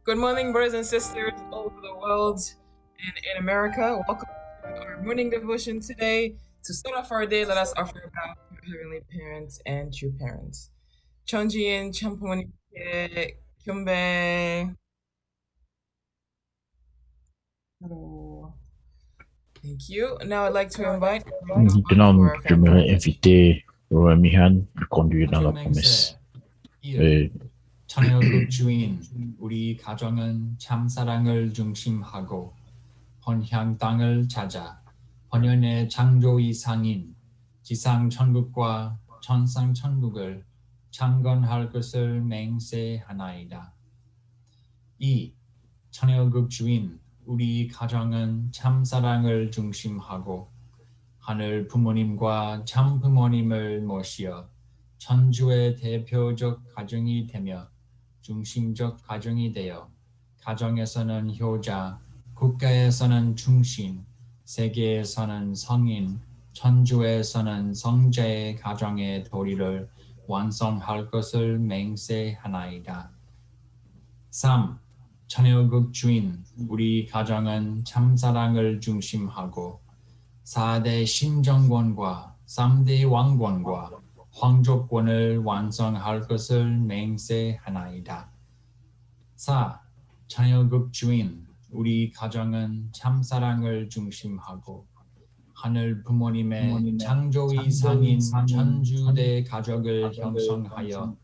Good morning, brothers and sisters all over the world and in America. Welcome to our morning devotion today. To start off our day, let us offer a bow to our Heavenly Parents and true parents. Chonjiin, Champomoni, Kyumbe. Hello. Thank you. Now I'd like to invite Maintenant, j'aimerais inviter Mihan à conduire dans la promesse. 천여국 주인, 우리 가정은 참사랑을 중심하고 번향 땅을 찾아 번연의 창조 이상인 지상 천국과 천상 천국을 창건할 것을 맹세하나이다. 2. 천여국 주인, 우리 가정은 참사랑을 중심하고 하늘 부모님과 참 부모님을 모시어 천주의 대표적 가정이 되며 중심적 가정이 되어 가정에서는 효자, 국가에서는 충신, 세계에서는 성인, 천주에서는 성자의 가정의 도리를 완성할 것을 맹세하나이다. 3. 천여국 주인, 우리 가정은 참사랑을 중심하고 4대 신정권과 3대 왕권과 황족권을 완성할 것을 맹세하나이다. 4. 천여국 주인, 우리 가정은 참사랑을 중심하고 하늘 부모님의 창조 이상인 천주대 가족을 형성하여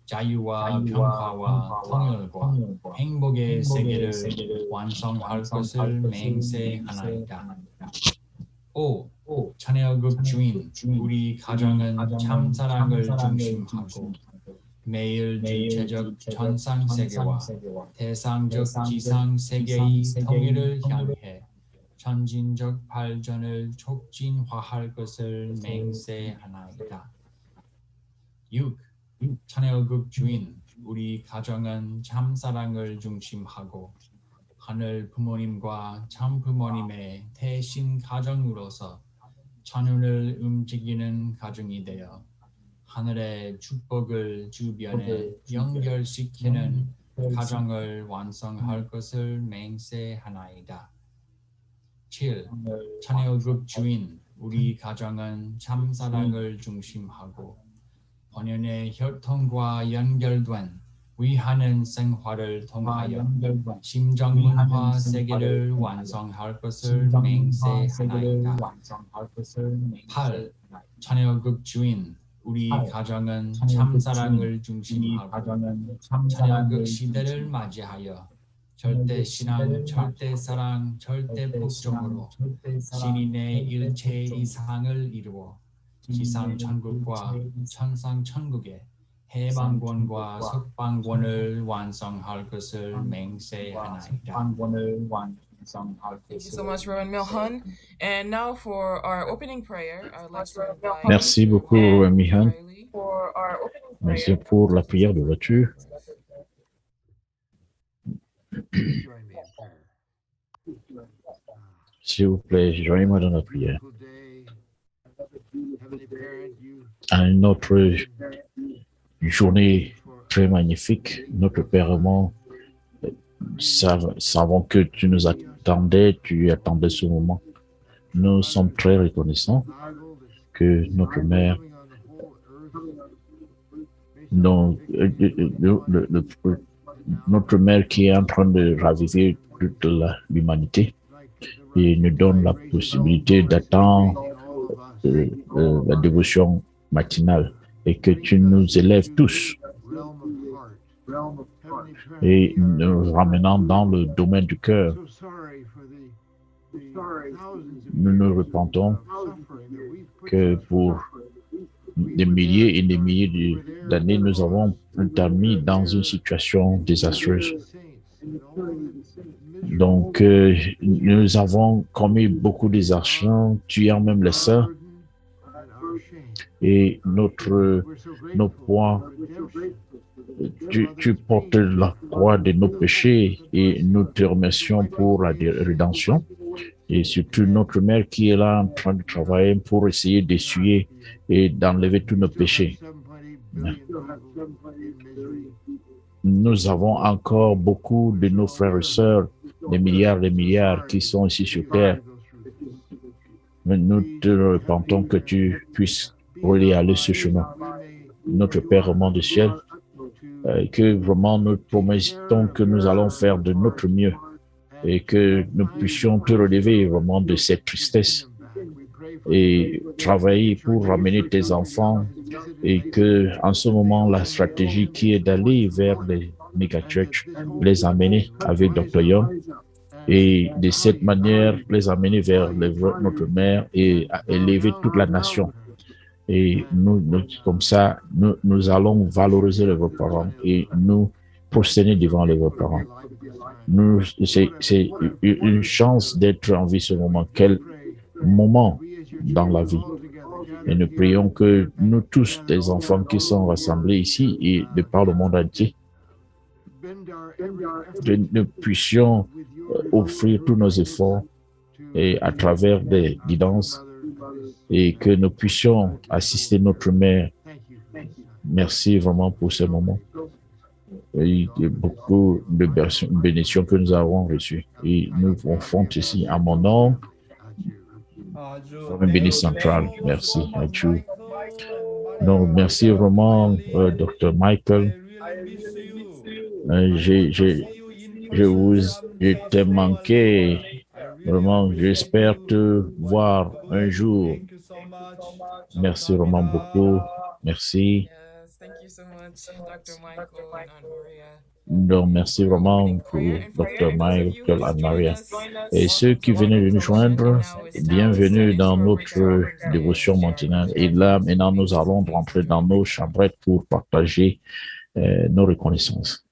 자유와 평화와 통일과 행복의 세계를 완성할 것을 맹세하나이다. 5. 천여국 주인, 우리 가정은 참사랑을 중심하고 매일 주체적 천상세계와 대상적 지상세계의 통일을 향해 전진적 발전을 촉진화할 것을 맹세하나이다. 6. 천여국 주인, 우리 가정은 참사랑을 중심하고 하늘 부모님과 참 부모님의 대신 가정으로서 천운을 움직이는 가정이 되어 하늘의 축복을 주변에 연결시키는 가정을 완성할 것을 맹세하나이다. 7. 천여국 주인, 우리 가정은 참사랑을 중심하고 번연의 혈통과 연결된 위하는 생활을 통하여 심정문화 세계를 완성할 것을 맹세하나이다. 8. 천여국 주인, 우리 가정은 참사랑을 중심하고 천여국 시대를 맞이하여 절대신앙, 절대사랑, 절대복종으로 신인의 일체 이상을 이루어 지상천국과 천상천국의 해방권과 석방권을 완성할 것을 맹세하나이다. Thank you so much, Reverend Milhan. And now for our opening prayer, I'd like to invite Merci beaucoup, Mihan. Merci pour la prière d'ouverture. S'il vous plaît, joignez-moi dans la prière. À une autre journée très magnifique, notre Père aimant, savons que tu nous attendais, tu attendais ce moment. Nous sommes très reconnaissants que notre Mère, notre Mère qui est en train de raviver toute l'humanité et nous donne la possibilité d'attendre la dévotion matinale et que tu nous élèves tous et nous ramenant dans le domaine du cœur. Nous nous repentons que pour des milliers et des milliers d'années, nous avons été dans une situation désastreuse. Donc, nous avons commis beaucoup d'exactions, tuant même les sœurs. Et nos poids, tu portes la croix de nos péchés et nous te remercions pour la rédemption. Et surtout notre mère qui est là en train de travailler pour essayer d'essuyer et d'enlever tous nos péchés. nous avons encore beaucoup de nos frères et sœurs, des milliards qui sont ici sur terre. Mais nous te repentons que tu puisses aller ce chemin. Notre Père au monde du ciel, que vraiment nous promettons que nous allons faire de notre mieux et que nous puissions te relever vraiment de cette tristesse et travailler pour ramener tes enfants, et que en ce moment la stratégie qui est d'aller vers les megachurches, les amener avec Dr. Young et de cette manière les amener vers notre mère et à élever toute la nation. Et comme ça, nous allons valoriser les vos parents et nous prosterner devant les vos parents. C'est une chance d'être en vie ce moment. Quel moment dans la vie. Et nous prions que nous tous, des enfants qui sont rassemblés ici et de par le monde entier, que nous puissions offrir tous nos efforts et à travers des guidances et que nous puissions assister notre mère. Merci vraiment pour ce moment. Et beaucoup de bénédictions que nous avons reçues. Et nous font ici à mon nom. Une béni centrale. Merci à Dieu. Donc, merci vraiment, Dr. Michael. Je t'ai manqué. Vraiment, j'espère te voir un jour. Merci vraiment beaucoup. Merci. Yes, thank you so much, Dr. Michael and Aunt Maria. Donc, merci vraiment pour Dr. Michael et Maria. Et ceux qui venaient de nous joindre, bienvenue dans notre dévotion matinale. Et là, maintenant, nous allons rentrer dans nos chambrettes pour partager nos reconnaissances.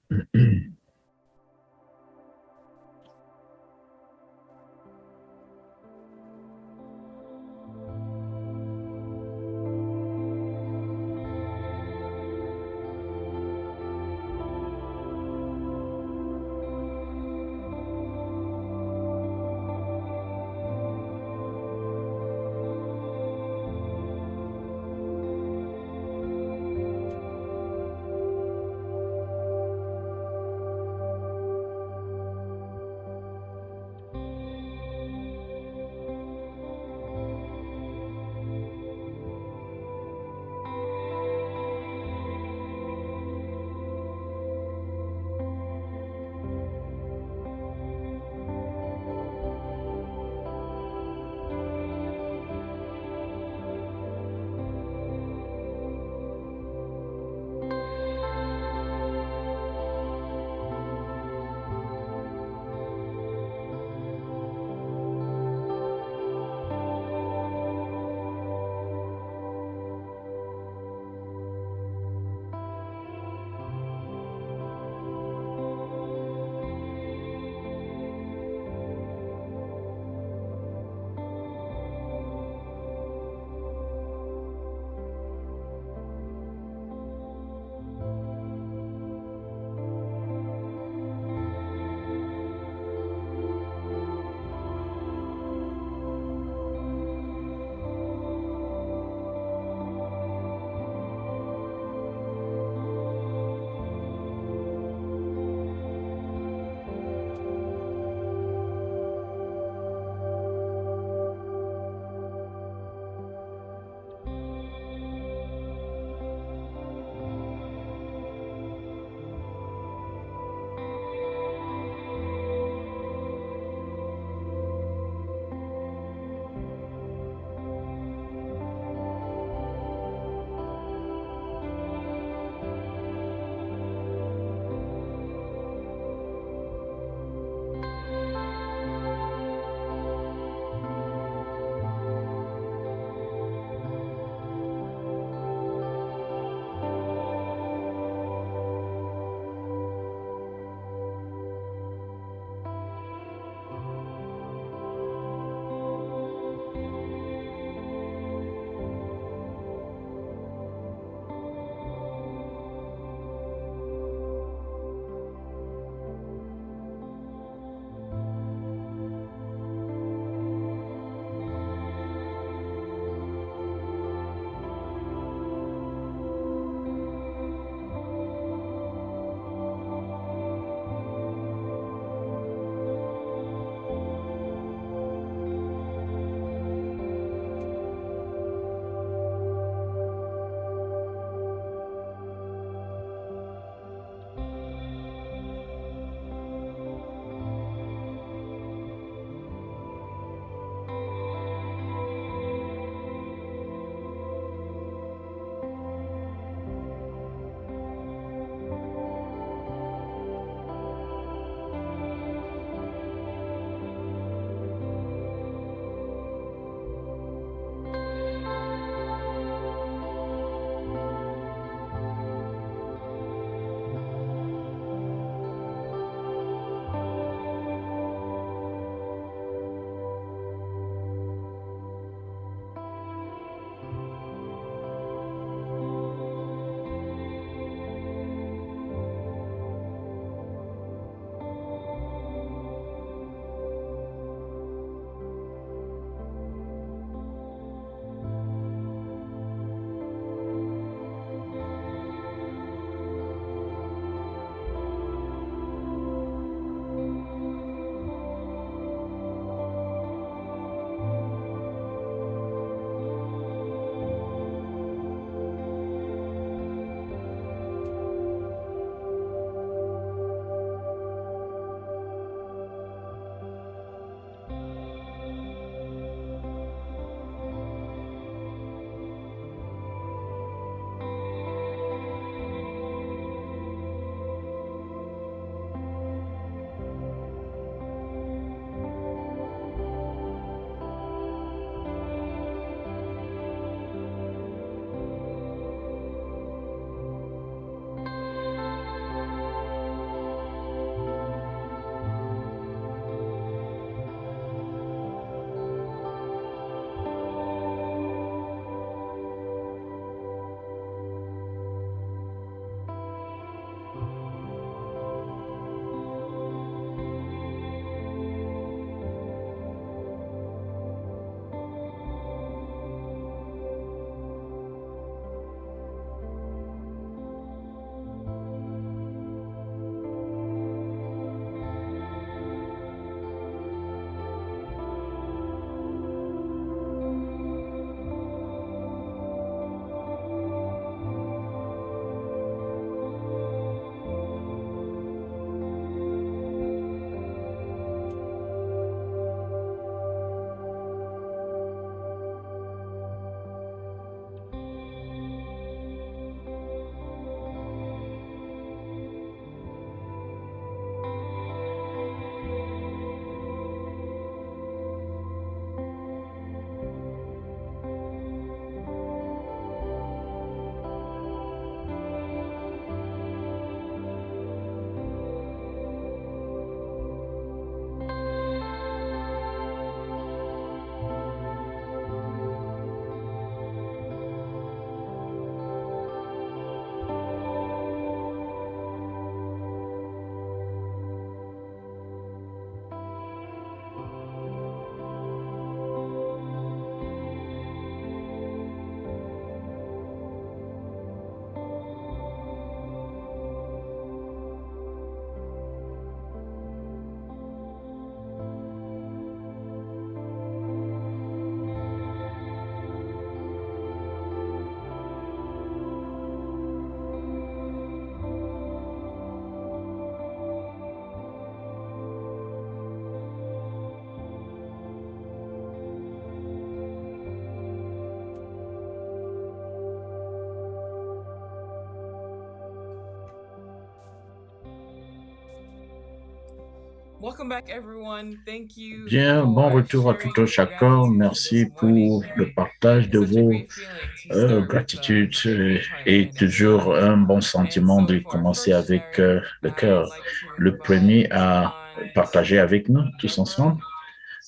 Welcome back, everyone. Thank you Bien, bon for retour à tout sharing un your chacun. gratitudes Merci this morning. pour le partage It's de such a vos great feeling to start with gratitudes a grateful heart et and a toujours smile. un bon And sentiment so de for our commencer first avec share, le I'd cœur. like to Le premier invite à on partager avec nous tous Deborah ensemble,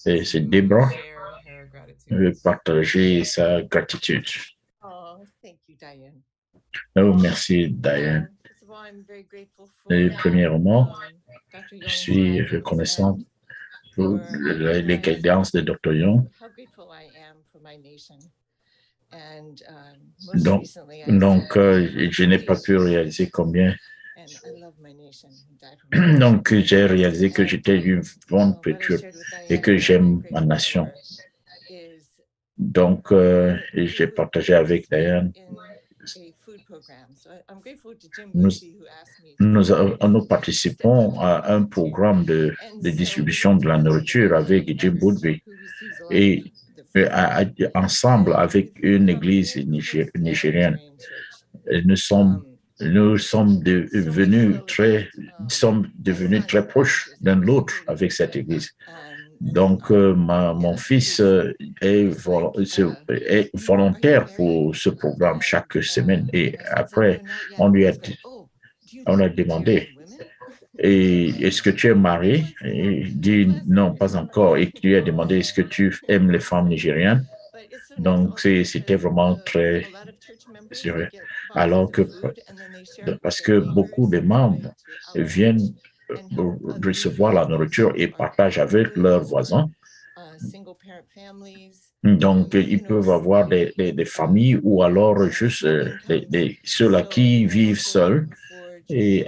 et c'est to Deborah, share her gratitude. partager sa gratitude. Oh, thank you, Diane. Oh, merci, Diane. First of all, I'm very grateful for Et premièrement, Dr. je Young's suis guidance reconnaissant pour for les guidances de Dr. Young. how grateful I am for my nation. And most Donc, recently, I said, je n'ai pas pu réaliser combien. and I love my nation and die for my nation. Donc, j'ai réalisé que j'étais une bonne What I patriote shared with et Diane que and what I'm j'aime ma grateful nation. for is Donc, j'ai partagé avec Diane. in a food program. So I'm grateful to Jim Nous, Boothby who asked me to nous participons à un programme de distribution de la nourriture avec Jim Woodby et ensemble avec une église nigérienne. Et nous sommes devenus très proches l'un de l'autre avec cette église. Donc, mon fils est volontaire pour ce programme chaque semaine. Et après, on a demandé, est-ce que tu es marié? Et il dit non, pas encore. Et il lui a demandé, est-ce que tu aimes les femmes nigériennes? Donc, c'était vraiment très sérieux. Alors que, parce que beaucoup de membres viennent recevoir la nourriture et partagent avec leurs voisins. Donc, ils peuvent avoir des familles ou alors juste ceux-là qui vivent seuls. Et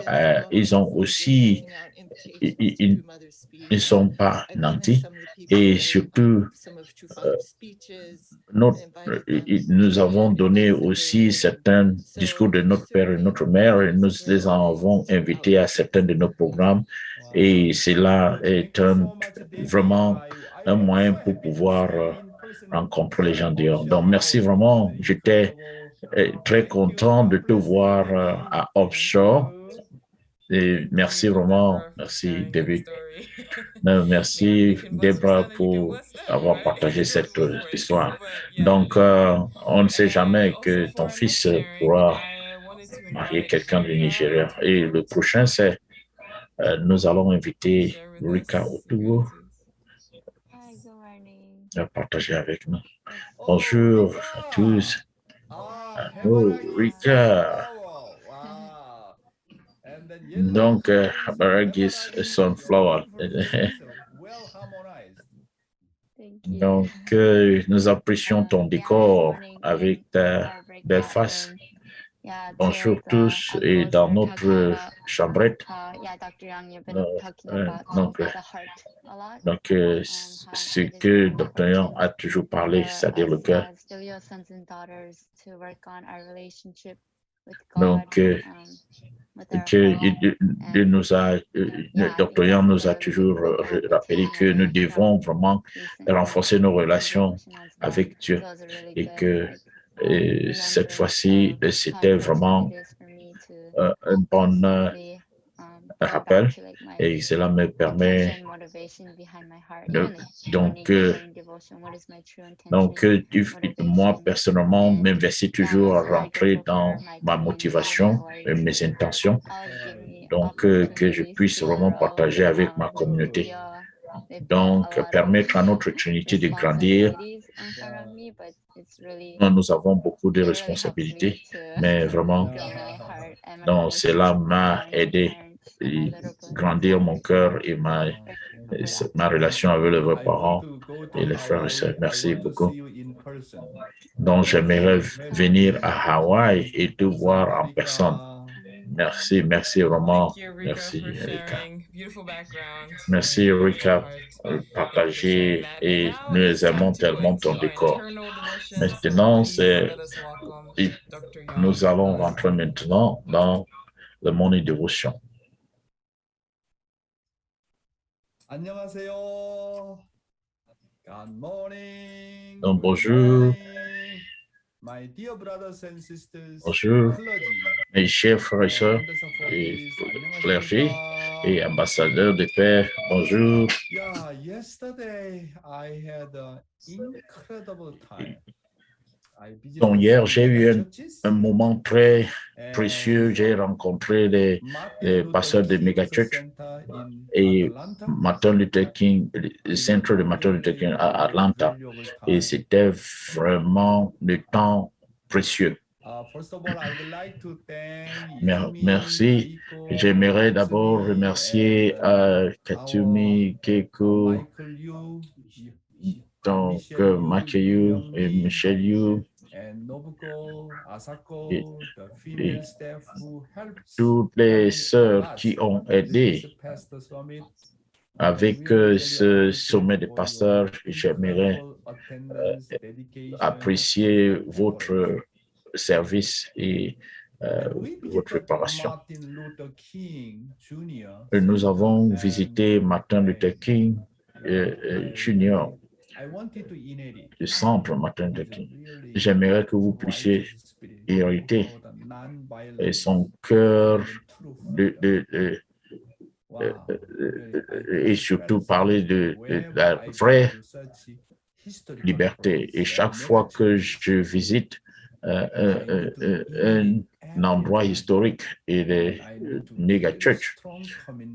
ils ont aussi, ils ne sont pas nantis. Et surtout, nous avons donné aussi certains discours de notre père et notre mère et nous les avons invités à certains de nos programmes. Et cela est vraiment un moyen pour pouvoir rencontrer les gens dehors. Donc, merci vraiment. J'étais très content de te voir à Offshore. Et merci vraiment. Merci, David. Merci, Debra, pour avoir partagé cette histoire. Donc, on ne sait jamais que ton fils pourra marier quelqu'un du Nigeria. Et le prochain, c'est nous allons inviter Rika Otugo à partager avec nous. Bonjour à tous. Oh, Rika. Donc, Baragis Sunflower. Donc, nous apprécions ton décor avec ta belle face. Bonjour tous et dans notre chambrette. Donc, ce que Dr. Young a toujours parlé, c'est-à-dire le cœur. Donc, Dr. Young nous a toujours rappelé que nous devons vraiment renforcer nos relations avec Dieu et que cette fois-ci, c'était vraiment un bon rappel et cela me permet moi personnellement m'investir toujours à rentrer dans ma motivation et mes intentions, donc que je puisse vraiment partager avec ma communauté. Donc, permettre à notre Trinité de grandir. Nous avons beaucoup de responsabilités, mais vraiment, donc, cela m'a aidé à grandir mon cœur et ma relation avec les vrais parents et les frères et sœurs. Merci beaucoup. Donc, j'aimerais venir à Hawaï et te voir en personne. Merci vraiment. Merci, Erika. Merci, Erika, pour partager et nous aimons tellement ton décor. Maintenant, nous allons rentrer maintenant dans le morning devotion. 안녕하세요. Good morning. Donc, bonjour. Bonjour, mes chers frères et sœurs, et clergés et ambassadeurs de paix. Bonjour. Yeah, yesterday I had an incredible time. Donc, hier, j'ai eu un moment très précieux. J'ai rencontré les pasteurs de Megachurch et Martin Luther King, le centre de Martin Luther King à Atlanta. Et c'était vraiment le temps précieux. Merci. J'aimerais d'abord remercier Katumi, Keiko, donc Makeyu et Michel Yu et toutes les sœurs qui ont aidé avec ce sommet de pasteurs. J'aimerais apprécier votre service et votre préparation. Nous avons visité Martin Luther King Jr., le centre Martin Luther King. J'aimerais que vous puissiez hériter son cœur et surtout parler de la vraie liberté. Et chaque fois que je visite un endroit historique et les méga-churches,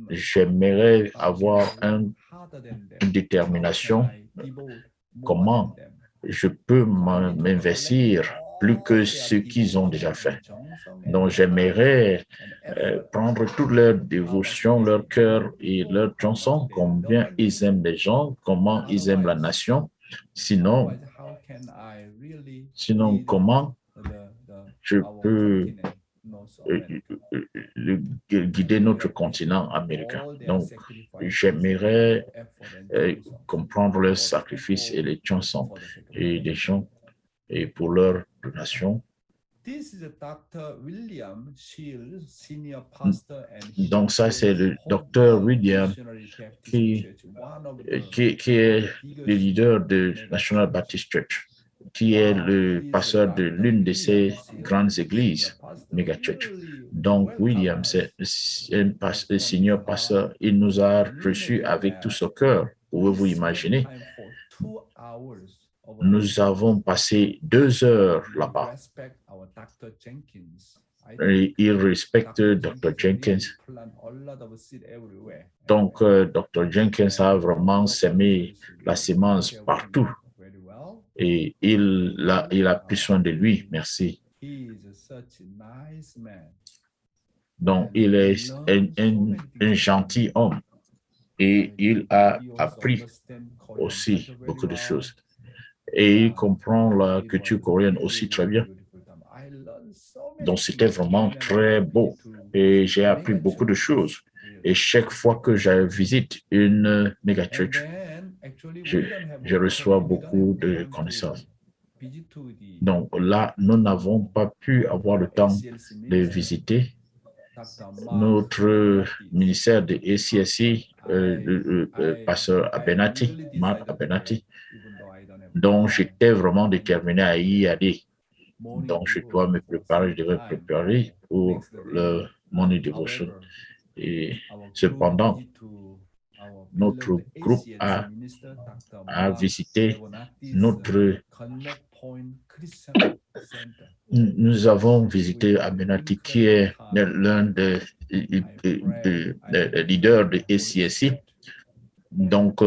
j'aimerais avoir une détermination comment je peux m'investir plus que ce qu'ils ont déjà fait. Donc, j'aimerais prendre toute leur dévotion, leur cœur et leur chanson, combien ils aiment les gens, comment ils aiment la nation. Sinon, comment je peux guider notre continent américain. Donc, j'aimerais comprendre leurs sacrifices et les chansons et les gens et pour leur donation. Donc, ça, c'est le docteur William qui est le leader de National Baptist Church, qui est le pasteur de l'une de ces grandes églises, Megachurch. Donc, William, c'est un senior pasteur. Il nous a reçus avec tout son cœur. Pouvez-vous imaginer? Nous avons passé 2 heures là-bas. Et il respecte Dr. Jenkins. Donc, Dr. Jenkins a vraiment semé la sémence partout. Et il a pris soin de lui. Merci. Donc, il est un gentil homme. Et il a appris aussi beaucoup de choses. Et il comprend la culture coréenne aussi très bien. Donc, c'était vraiment très beau. Et j'ai appris beaucoup de choses. Et chaque fois que je visite une méga-church, je reçois beaucoup de connaissances. Donc là, nous n'avons pas pu avoir le temps de visiter notre ministère de ACSI, le pasteur Abenati, Mark Abenati. Donc, j'étais vraiment déterminé à y aller. Donc, je dois me préparer, je devais me préparer pour le Morning Devotion. Et cependant, notre groupe a visité nous avons visité Abenati, qui est l'un des leaders de ACSI. Donc,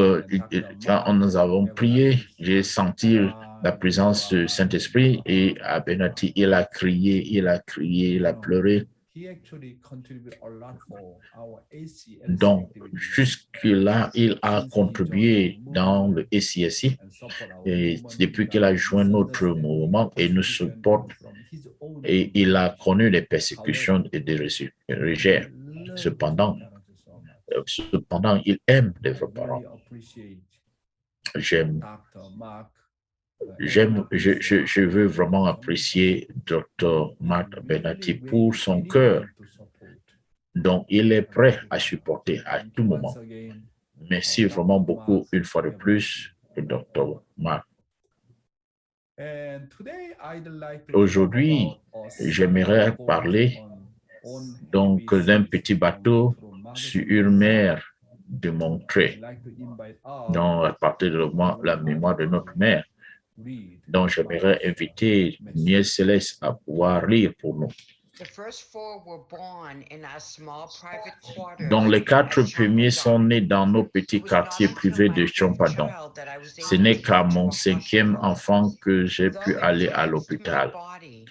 quand nous avons prié, j'ai senti la présence du Saint-Esprit et Abenati, il a crié, il a pleuré. Donc, jusque-là, il a contribué dans le ACSI et depuis qu'il a joint notre mouvement et nous supporte, et il a connu les persécutions et des rejets. Cependant, il aime les vrais parents. Je veux vraiment apprécier Dr. Mark Abenati pour son cœur. Donc, il est prêt à supporter à tout moment. Merci vraiment beaucoup une fois de plus, Dr. Mark. And today I'd like to Aujourd'hui, talk about a j'aimerais small boat parler on donc heavy d'un seas petit from bateau Tromada sur to une Manhattan. mer de I'd Monterey, like to invite out dont à partir de la mémoire de notre mère, read dont j'aimerais inviter Nièce Céleste à pouvoir lire pour nous. The first four were born in our small private quarters Dont les 4 at premiers sont Champadon. nés dans nos petits It was not quartiers until privés my de fifth Champadon. child that I was Ce able n'est to qu'à go to mon a 5e hospital. enfant que j'ai Though pu it aller à taxed my l'hôpital. body,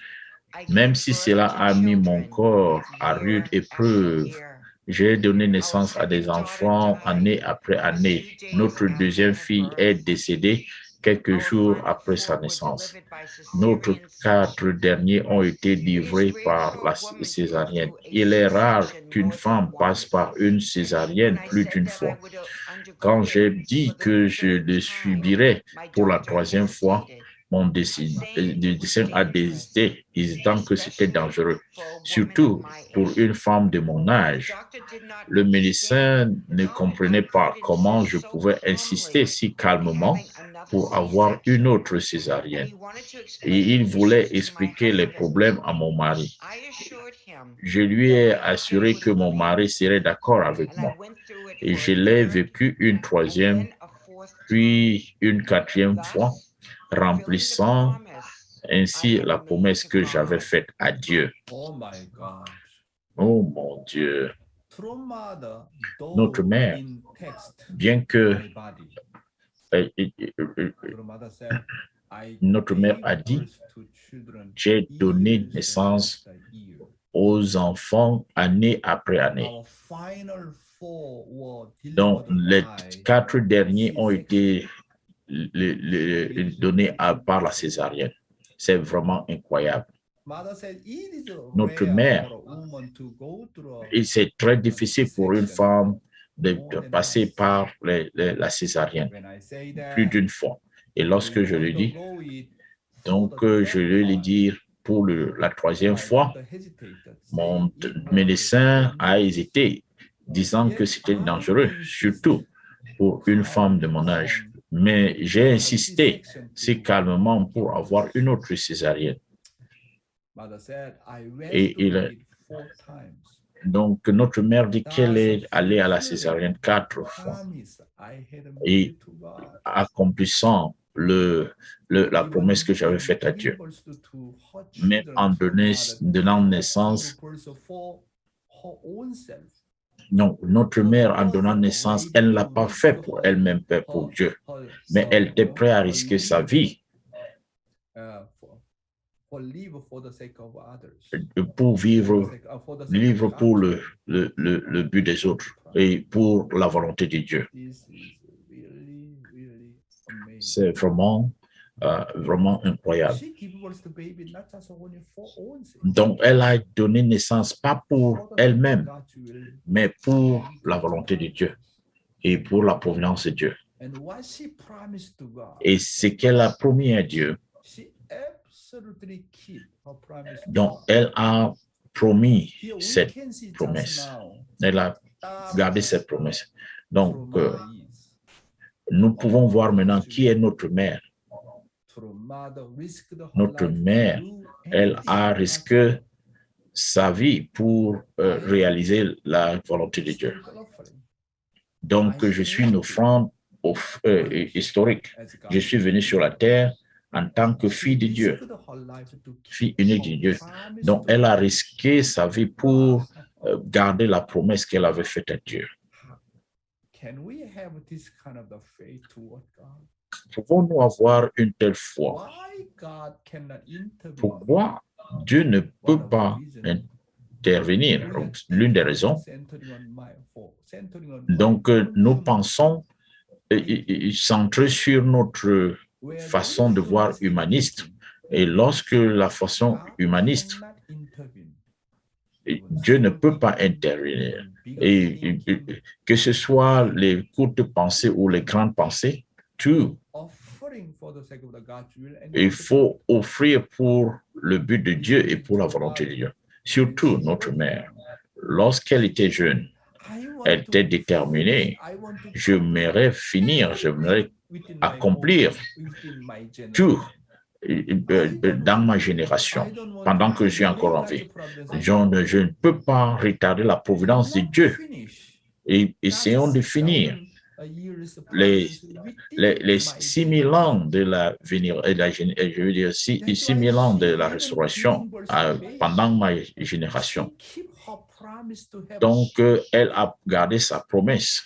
I Même gave si birth cela to a mis mon children corps à rude year after épreuve, year. j'ai donné Our naissance à des second daughter enfants année died après a année. few days Notre after deuxième her fille est birth. décédée quelques Our jours final après sa four were naissance. delivered by Notre cesarean 4 section. derniers ont été It is livrés rare par for la a woman to go césarienne. through a Il est rare C-section qu'une more than femme passe once. par une When césarienne I plus said d'une that I fois. would undergo Quand j'ai it dit for the que je third le time, subirais my pour la doctor 3e fois, hesitated, mon saying it was médecin a dangerous, hésitant que c'était especially dangereux, for a woman of surtout my pour age. une femme de mon The âge. doctor did not Le understand médecin ne how comprenait I pas could comment je insist so pouvais insister calmly si on calmement having another pour avoir une C-section, autre and césarienne. he wanted to Et explain il the voulait issues to my expliquer les husband. problèmes à mon mari. I assured him Je lui that ai my husband assuré que would mon believe mari me, serait d'accord avec and I moi. went through it Et for je a l'ai third vécu une and 3e, then a fourth time, puis une 4e fois, thus fulfilling the remplissant promise ainsi I had la made promesse to que j'avais God. faite à Dieu. Oh my gosh. Oh mon Dieu, Tromada, notre though mère, in text, bien que my body. euh, euh, euh, Tromada said, I notre mère a gave dit, birth to children j'ai donné years naissance after year. aux enfants année après année. Our final four were Donc, les delivered by 4 derniers ont C-section. été donnés par la césarienne. C'est vraiment incroyable. Mother said, it is Notre rare mère, for a woman to go through et c'est très difficile pour une C-section femme de more than passer once. par la césarienne When I say plus that, d'une fois. Et lorsque we je lui dis, undergo it for donc the je third lui ai time. dit pour la 3e My fois, doctor hesitated, mon saying it was médecin a dangerous. hésité, disant que Yet c'était I dangereux, insist, surtout pour une femme de mon âge. Mais j'ai insisté si calmement pour avoir une autre césarienne. Mother said, I went Et through it 4 times. donc notre mère dit qu'elle est Thus allée à la fulfilling césarienne 4 fois, promise I had et made to God. accomplissant la promesse que j'avais faite à Dieu. Mais en donnant naissance, non, notre mère, en donnant naissance, elle ne l'a pas fait pour elle-même, pour Dieu, mais elle était prête à risquer sa vie pour vivre pour le but des autres et pour la volonté de Dieu. C'est vraiment incroyable. Donc, elle a donné naissance pas pour elle-même, mais pour la volonté de Dieu et pour la providence de Dieu. Et ce qu'elle a promis à Dieu, donc elle a promis cette promesse. Elle a gardé cette promesse. Donc, nous pouvons voir maintenant qui est notre mère. Notre mère, elle a risqué sa vie pour réaliser la volonté de Dieu. Donc, je suis une offrande historique. Je suis venu sur la terre en tant que fille de Dieu, fille unique de Dieu. Donc, elle a risqué sa vie pour garder la promesse qu'elle avait faite à Dieu. Pouvons-nous avoir une telle foi? Pourquoi Dieu ne peut pas intervenir? L'une des raisons. Donc, nous pensons centrer sur notre façon de voir humaniste. Et lorsque la façon humaniste, Dieu ne peut pas intervenir. Et que ce soit les courtes pensées ou les grandes pensées, tout. Il faut offrir pour le but de Dieu et pour la volonté de Dieu. Surtout notre mère. Lorsqu'elle était jeune, elle était déterminée. J'aimerais finir, j'aimerais accomplir tout dans ma génération, pendant que je suis encore en vie. Je ne peux pas retarder la providence de Dieu. Et essayons de finir les 6000 ans de la je veux dire 6000 ans de la restauration pendant ma génération. Donc, elle a gardé sa promesse.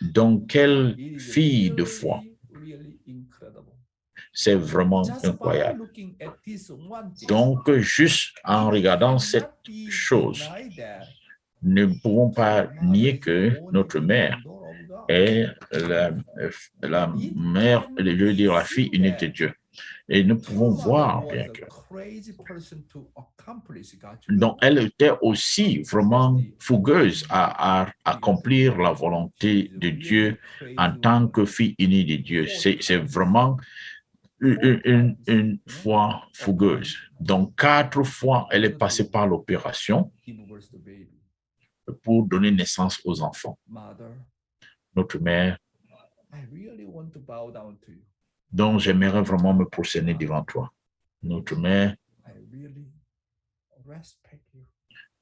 Donc, quelle fille de foi. C'est vraiment incroyable. Donc, juste en regardant cette chose, nous ne pouvons pas nier que notre mère est la mère, je veux dire la fille unique de Dieu. Et nous pouvons voir bien que. Donc, elle était aussi vraiment fougueuse à accomplir la volonté de Dieu en tant que fille unique de Dieu. C'est vraiment une foi fougueuse. Donc, 4 fois, elle est passée par l'opération pour donner naissance aux enfants. Notre mère, dont j'aimerais vraiment me prosterner devant toi. Notre mère,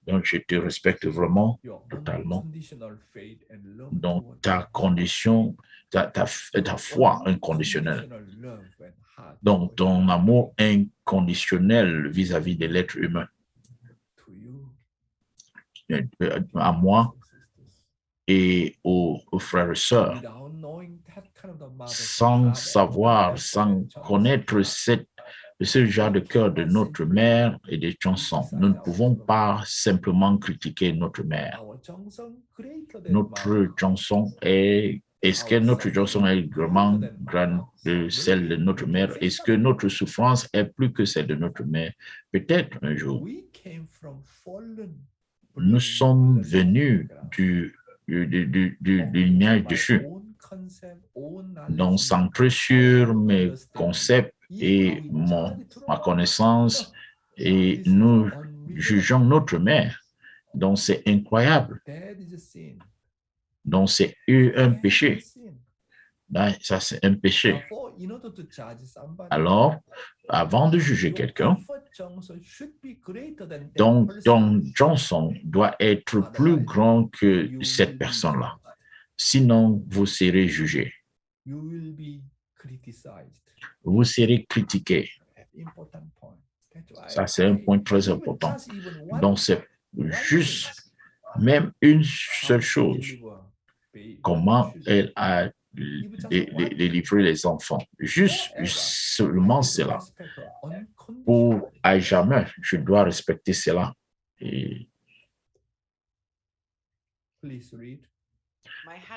donc je te respecte vraiment totalement. Donc ta condition, ta foi inconditionnelle. Donc ton amour inconditionnel vis-à-vis de l'être humain. À moi et aux frères et sœurs, sans savoir, sans connaître ce genre de cœur de notre mère et des chansons. Nous ne pouvons pas simplement critiquer notre mère. Notre chanson est-ce que notre chanson est vraiment grande de celle de notre mère? Est-ce que notre souffrance est plus que celle de notre mère? Peut-être un jour. Nous sommes venus du lignage déchu. Donc, centré sur mes concepts et ma connaissance, et nous jugeons notre mère. Donc, c'est incroyable. Donc, c'est un péché. Ça, c'est un péché. Alors, avant de juger quelqu'un, donc ton Johnson doit être plus grand que cette personne-là. Sinon, vous serez jugé. Vous serez critiqué. Ça, c'est un point très important. Donc, c'est juste même une seule chose. Comment elle a délivré les enfants. Juste seulement cela. Pour à jamais, je dois respecter cela. Et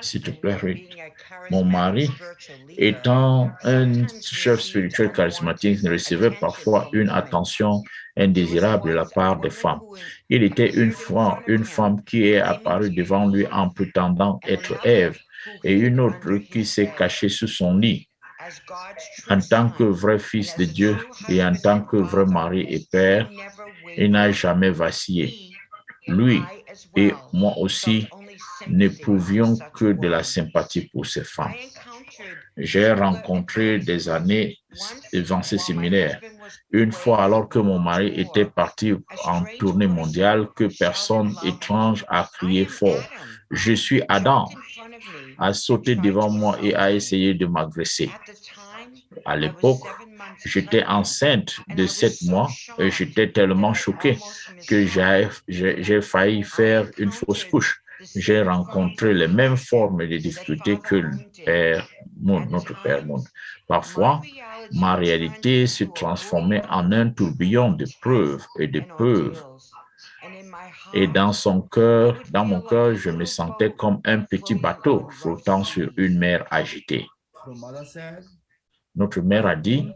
s'il te plaît, mon mari, étant un chef spirituel charismatique, recevait parfois une attention indésirable de la part des femmes. Il était une fois une femme qui est apparue devant lui en prétendant être Ève et une autre qui s'est cachée sous son lit. En tant que vrai fils de Dieu et en tant que vrai mari et père, il n'a jamais vacillé. Lui et moi aussi n'éprouvions que de la sympathie pour ces femmes. J'ai rencontré des avancées similaires. Une fois, alors que mon mari était parti en tournée mondiale, que personne étrange a crié fort. « Je suis Adam !» a sauté devant moi et a essayé de m'agresser. À l'époque, j'étais enceinte de 7 mois et j'étais tellement choquée que j'ai failli faire une fausse couche. J'ai rencontré les mêmes formes de difficultés que notre Père Moon. Parfois, ma réalité se transformait en un tourbillon de preuves et de preuves. Et dans mon cœur, je me sentais comme un petit bateau flottant sur une mer agitée. Notre mère a dit,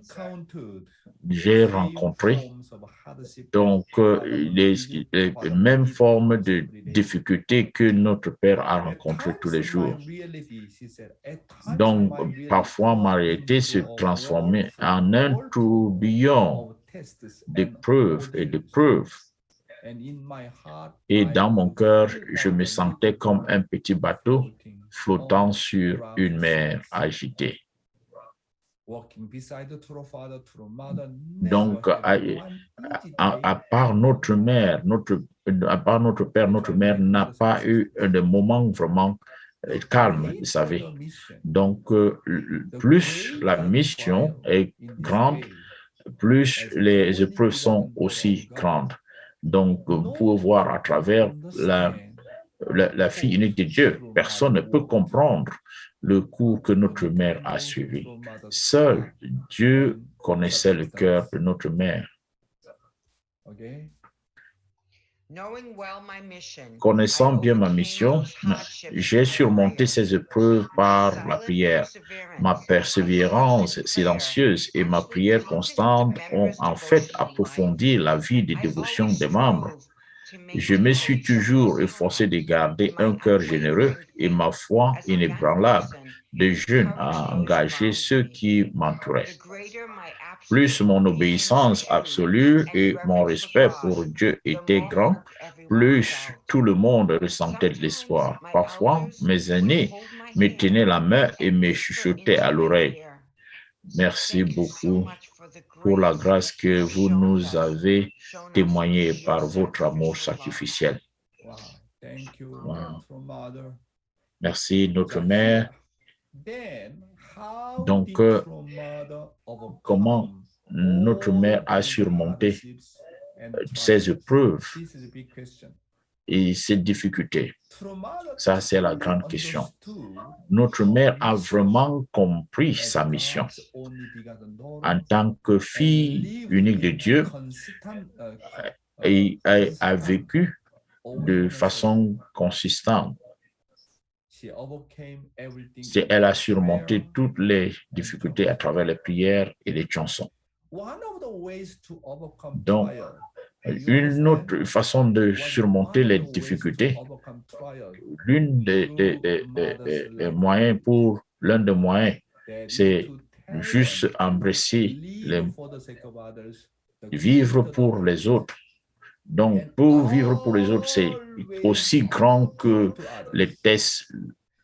j'ai rencontré donc les mêmes formes de difficultés que notre père a rencontrées tous les jours. Donc, parfois, ma réalité se transformait en un tourbillon d'épreuves et de preuves. Et dans mon cœur, je me sentais comme un petit bateau flottant sur une mer agitée. walking beside the true father, true mother, Donc, never having one easy à day, part notre mère, à part notre père, notre mère n'a pas eu de moment vraiment the calme, vous greater savez. the mission, Donc, the plus la greater the mission trial est in this grande, way, plus as les only épreuves sont begotten daughter aussi of God. grandes. Donc, vous No pouvez voir one à can travers understand la fille unique de Dieu, personne ne peut comprendre le cours que notre only mère God a knows the suivi. true mother's Seul heart Dieu and connaissait le cœur circumstance. de notre mère. Okay? Knowing well my mission, Connaissant bien ma overcame mission, those hardships j'ai by surmonté prayer. ces épreuves My par la silent prière. Ma perseverance, persévérance constant prayer silencieuse et ma actually prière taught the constante ont members' en fait devotional life. approfondi la vie de I dévotion always des membres. strove to Je me maintain suis a toujours generous efforcé de heart, garder my un cœur généreux unwavering et ma faith foi as a young inébranlable, person de jeune encouraged à those engager around ceux me. qui m'entouraient. The greater my Plus absolute mon obedience obéissance to absolue and et mon reverence for respect pour God, Dieu the étaient more grands, hope everyone plus felt. tout le monde ressentait de Sometimes l'espoir. my Parfois, elders mes would aînés hold my me tenaient hand la main et and me whisper chuchotaient à into my l'oreille. ear, Merci "Thank you so beaucoup much for the pour la grace grâce que you've vous shown nous us avez to témoignée your par votre amour sacrificial love." sacrificiel. Wow. Thank you, Wow. true mother. Merci, notre So mère. then, how Donc, did true mother comment overcome notre all mère a those surmonté hardships and ces trials? épreuves This is a big question. et ces difficultés? True mother Ça, c'est la truly grande question. understood Notre her mère a mission vraiment compris as sa mission. God's only begotten daughter En tant que and fille lived unique de in Dieu, et a vécu de façon consistante. She overcame everything Elle a in surmonté prayer. toutes les difficultés à travers les prières et les chansons. One of the ways to overcome Donc, trial. une autre façon de surmonter les difficultés, l'un des moyens c'est juste embrasser, vivre pour les autres. Donc, pour vivre pour les autres, c'est aussi grand que les tests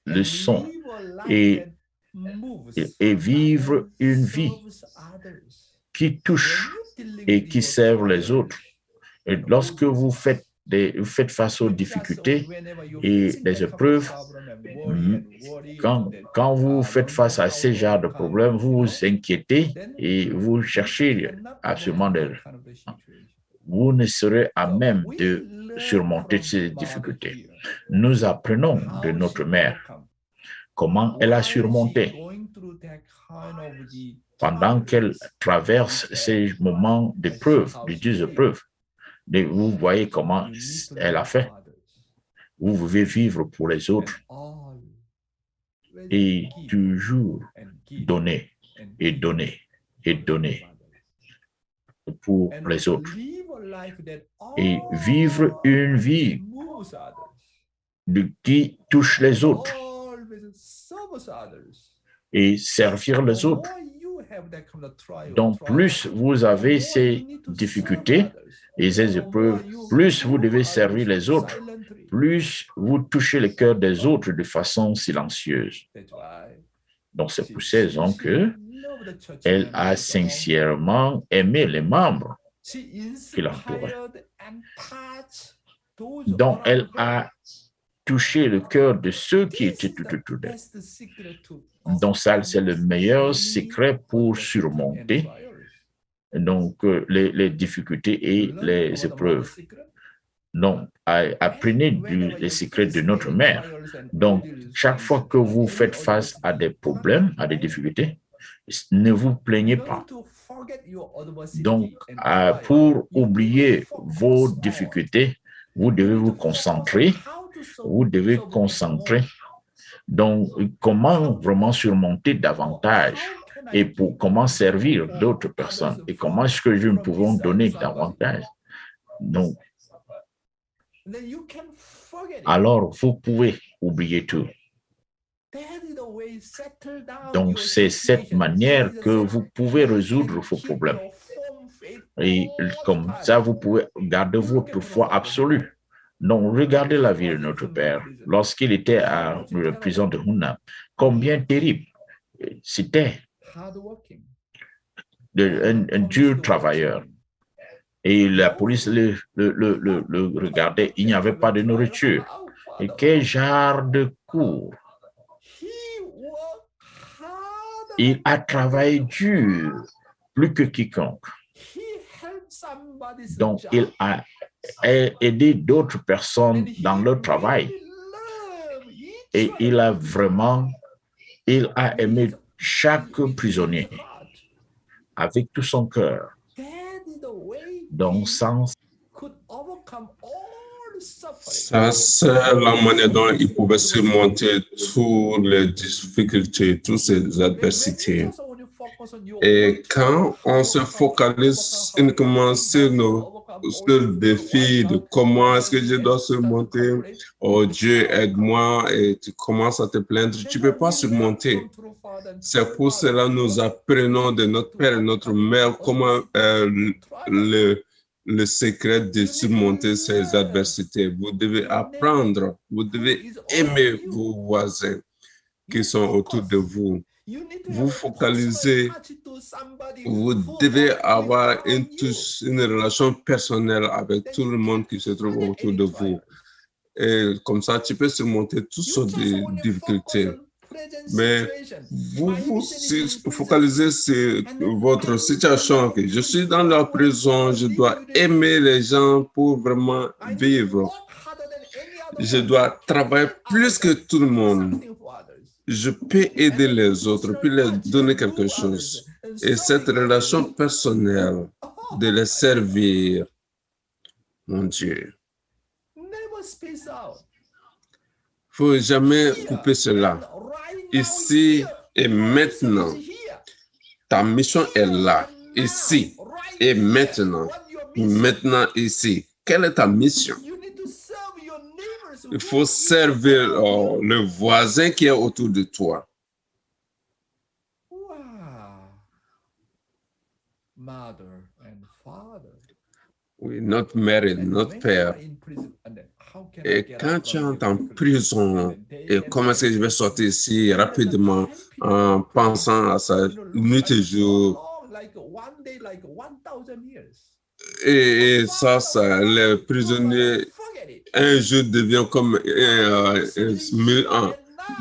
le sont. Et vivre une vie qui touche et qui serve les autres. Et lorsque vous faites face aux difficultés et les épreuves, quand vous faites face à ces genres de problèmes, vous vous inquiétez et vous cherchez absolument vous ne serez à même de surmonter ces difficultés. Nous apprenons de notre mère comment elle a surmonté pendant qu'elle traverse ces moments d'épreuve, de dures épreuves. Vous voyez comment elle a fait. Vous pouvez vivre pour les autres et toujours donner et donner et donner pour les autres et vivre une vie qui touche les autres et servir les autres. Donc, plus vous avez ces difficultés et ces épreuves, plus vous devez servir les autres, plus vous touchez le cœur des autres de façon silencieuse. Donc, c'est pour ces raisons qu'elle a sincèrement aimé les membres qui l'entouraient. Donc, elle a touché le cœur de ceux qui étaient tout autour d'elle. Donc, ça, c'est le meilleur secret pour surmonter donc, les difficultés et les épreuves. Donc, apprenez les secrets de notre mère. Donc, chaque fois que vous faites face à des problèmes, à des difficultés, ne vous plaignez pas. Donc, pour oublier vos difficultés, vous devez vous concentrer. Vous devez concentrer. Donc, comment vraiment surmonter davantage et pour comment servir d'autres personnes et comment est-ce que nous pouvons donner davantage. Donc, alors vous pouvez oublier tout. Donc, c'est cette manière que vous pouvez résoudre vos problèmes. Et comme ça, vous pouvez garder votre foi absolue. Donc, regardez la vie de notre Père. Lorsqu'il était à la prison de Huna, combien terrible c'était. hardworking. Un dur travailleur. Et la police le regardait, il n'y avait pas de nourriture. Et quel genre de cours? Il a travaillé dur, plus que quiconque. Donc, il a aidé d'autres personnes dans leur travail. Et il a aimé chaque prisonnier avec tout son cœur. Donc, sans ça, c'est la manière dont il pouvait surmonter toutes les difficultés, toutes ces adversités. Et quand on se focalise uniquement sur le défi de comment est-ce que je dois surmonter, oh Dieu, aide-moi, et tu commences à te plaindre, tu ne peux pas surmonter. C'est pour cela que nous apprenons de notre Père et notre Mère comment le secret de surmonter ces adversités. Vous devez apprendre, vous devez aimer vos voisins qui sont autour de vous. Vous focalisez, vous devez avoir une relation personnelle avec tout le monde qui se trouve autour de vous. Et comme ça, tu peux surmonter toutes sortes de difficultés. Mais vous vous focalisez sur votre situation. Je suis dans la prison, je dois aimer les gens pour vraiment vivre. Je dois travailler plus que tout le monde. Je peux aider les autres, puis leur donner quelque chose. Et cette relation personnelle de les servir, mon Dieu. Il ne faut jamais couper cela. Ici et maintenant, ta mission est là, ici et maintenant, ici. Quelle est ta mission? Il faut servir le voisin qui est autour de toi. Oui, notre mère et notre père. Et quand tu es en prison, et comment est-ce que je vais sortir ici rapidement en pensant à ça nuit et jour? Et ça, les prisonniers, un jour devient comme 1000 ans.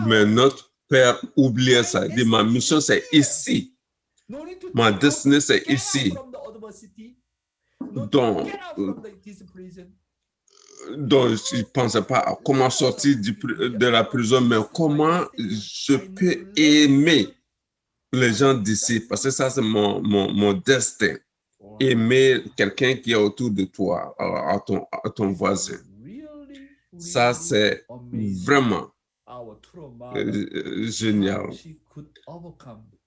Mais notre Père oubliait ça. Il dit, ma mission, c'est ici. Ma destinée, c'est ici. Donc, je ne pensais pas à comment sortir de la prison, mais comment je peux aimer les gens d'ici, parce que ça, c'est mon destin. Aimer quelqu'un qui est autour de toi, à ton voisin. Ça, c'est vraiment génial.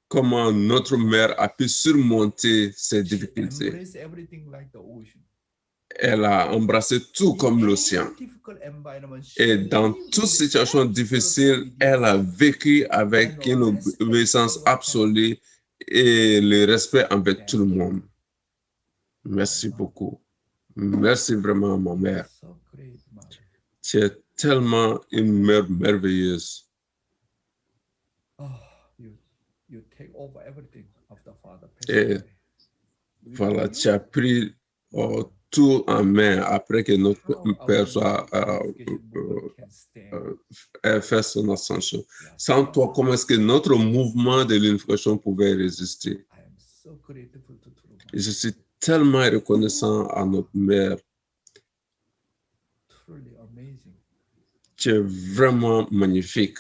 Comment notre mère a pu surmonter ces difficultés. Elle a embrassé tout comme l'océan. Et dans toute situation difficile, elle a vécu avec une obéissance absolue et le respect envers tout le monde. Merci beaucoup. Merci vraiment, ma mère. Tu es tellement une mère merveilleuse. Et voilà, tu as pris tout en main après que notre Père soit fait son ascension. Sans toi, comment est-ce que notre mouvement de l'unification pouvait résister? Je suis tellement reconnaissant à notre mère. Tu es vraiment magnifique.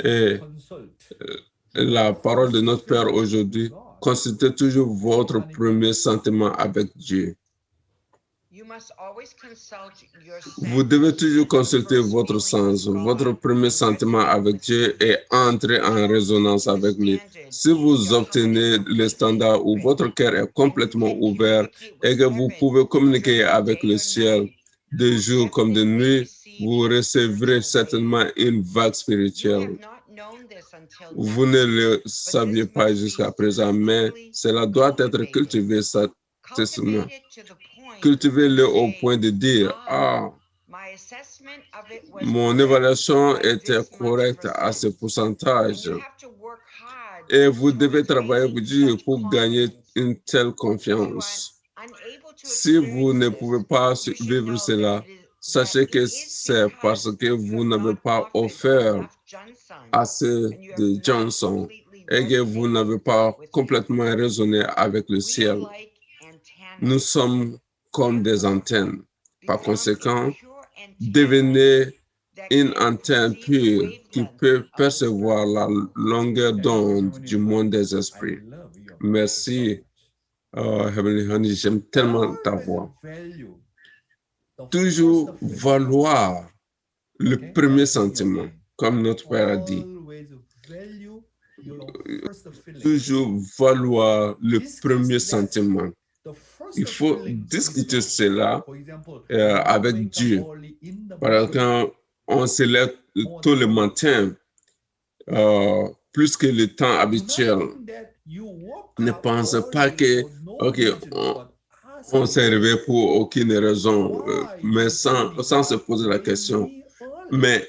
Et la parole de notre Père aujourd'hui constitue toujours votre premier sentiment avec Dieu. Vous devez toujours consulter votre sens, votre premier sentiment avec Dieu et entrer en résonance avec lui. Si vous obtenez le standard où votre cœur est complètement ouvert et que vous pouvez communiquer avec le ciel de jour comme de nuit, vous recevrez certainement une vague spirituelle. Vous ne le saviez pas jusqu'à présent, mais cela doit être cultivé certainement. Cultivez-le au point de dire, Mon évaluation était correcte à ce pourcentage. Et vous devez travailler dur pour gagner une telle confiance. Si vous ne pouvez pas vivre cela, sachez que c'est parce que vous n'avez pas offert assez de Johnson et que vous n'avez pas complètement raisonné avec le ciel. Nous sommes comme des antennes. Par conséquent, devenez une antenne pure qui peut percevoir la longueur d'onde du monde des esprits. Merci, Heavenly Honey, j'aime tellement ta voix. Toujours valoir le premier sentiment, comme notre Père a dit. Toujours valoir le premier sentiment. Il faut discuter cela avec Dieu. Par exemple, quand on se lève tôt le matin, plus que le temps habituel, ne pensez pas que, on s'est réveillé pour aucune raison, mais sans se poser la question. Mais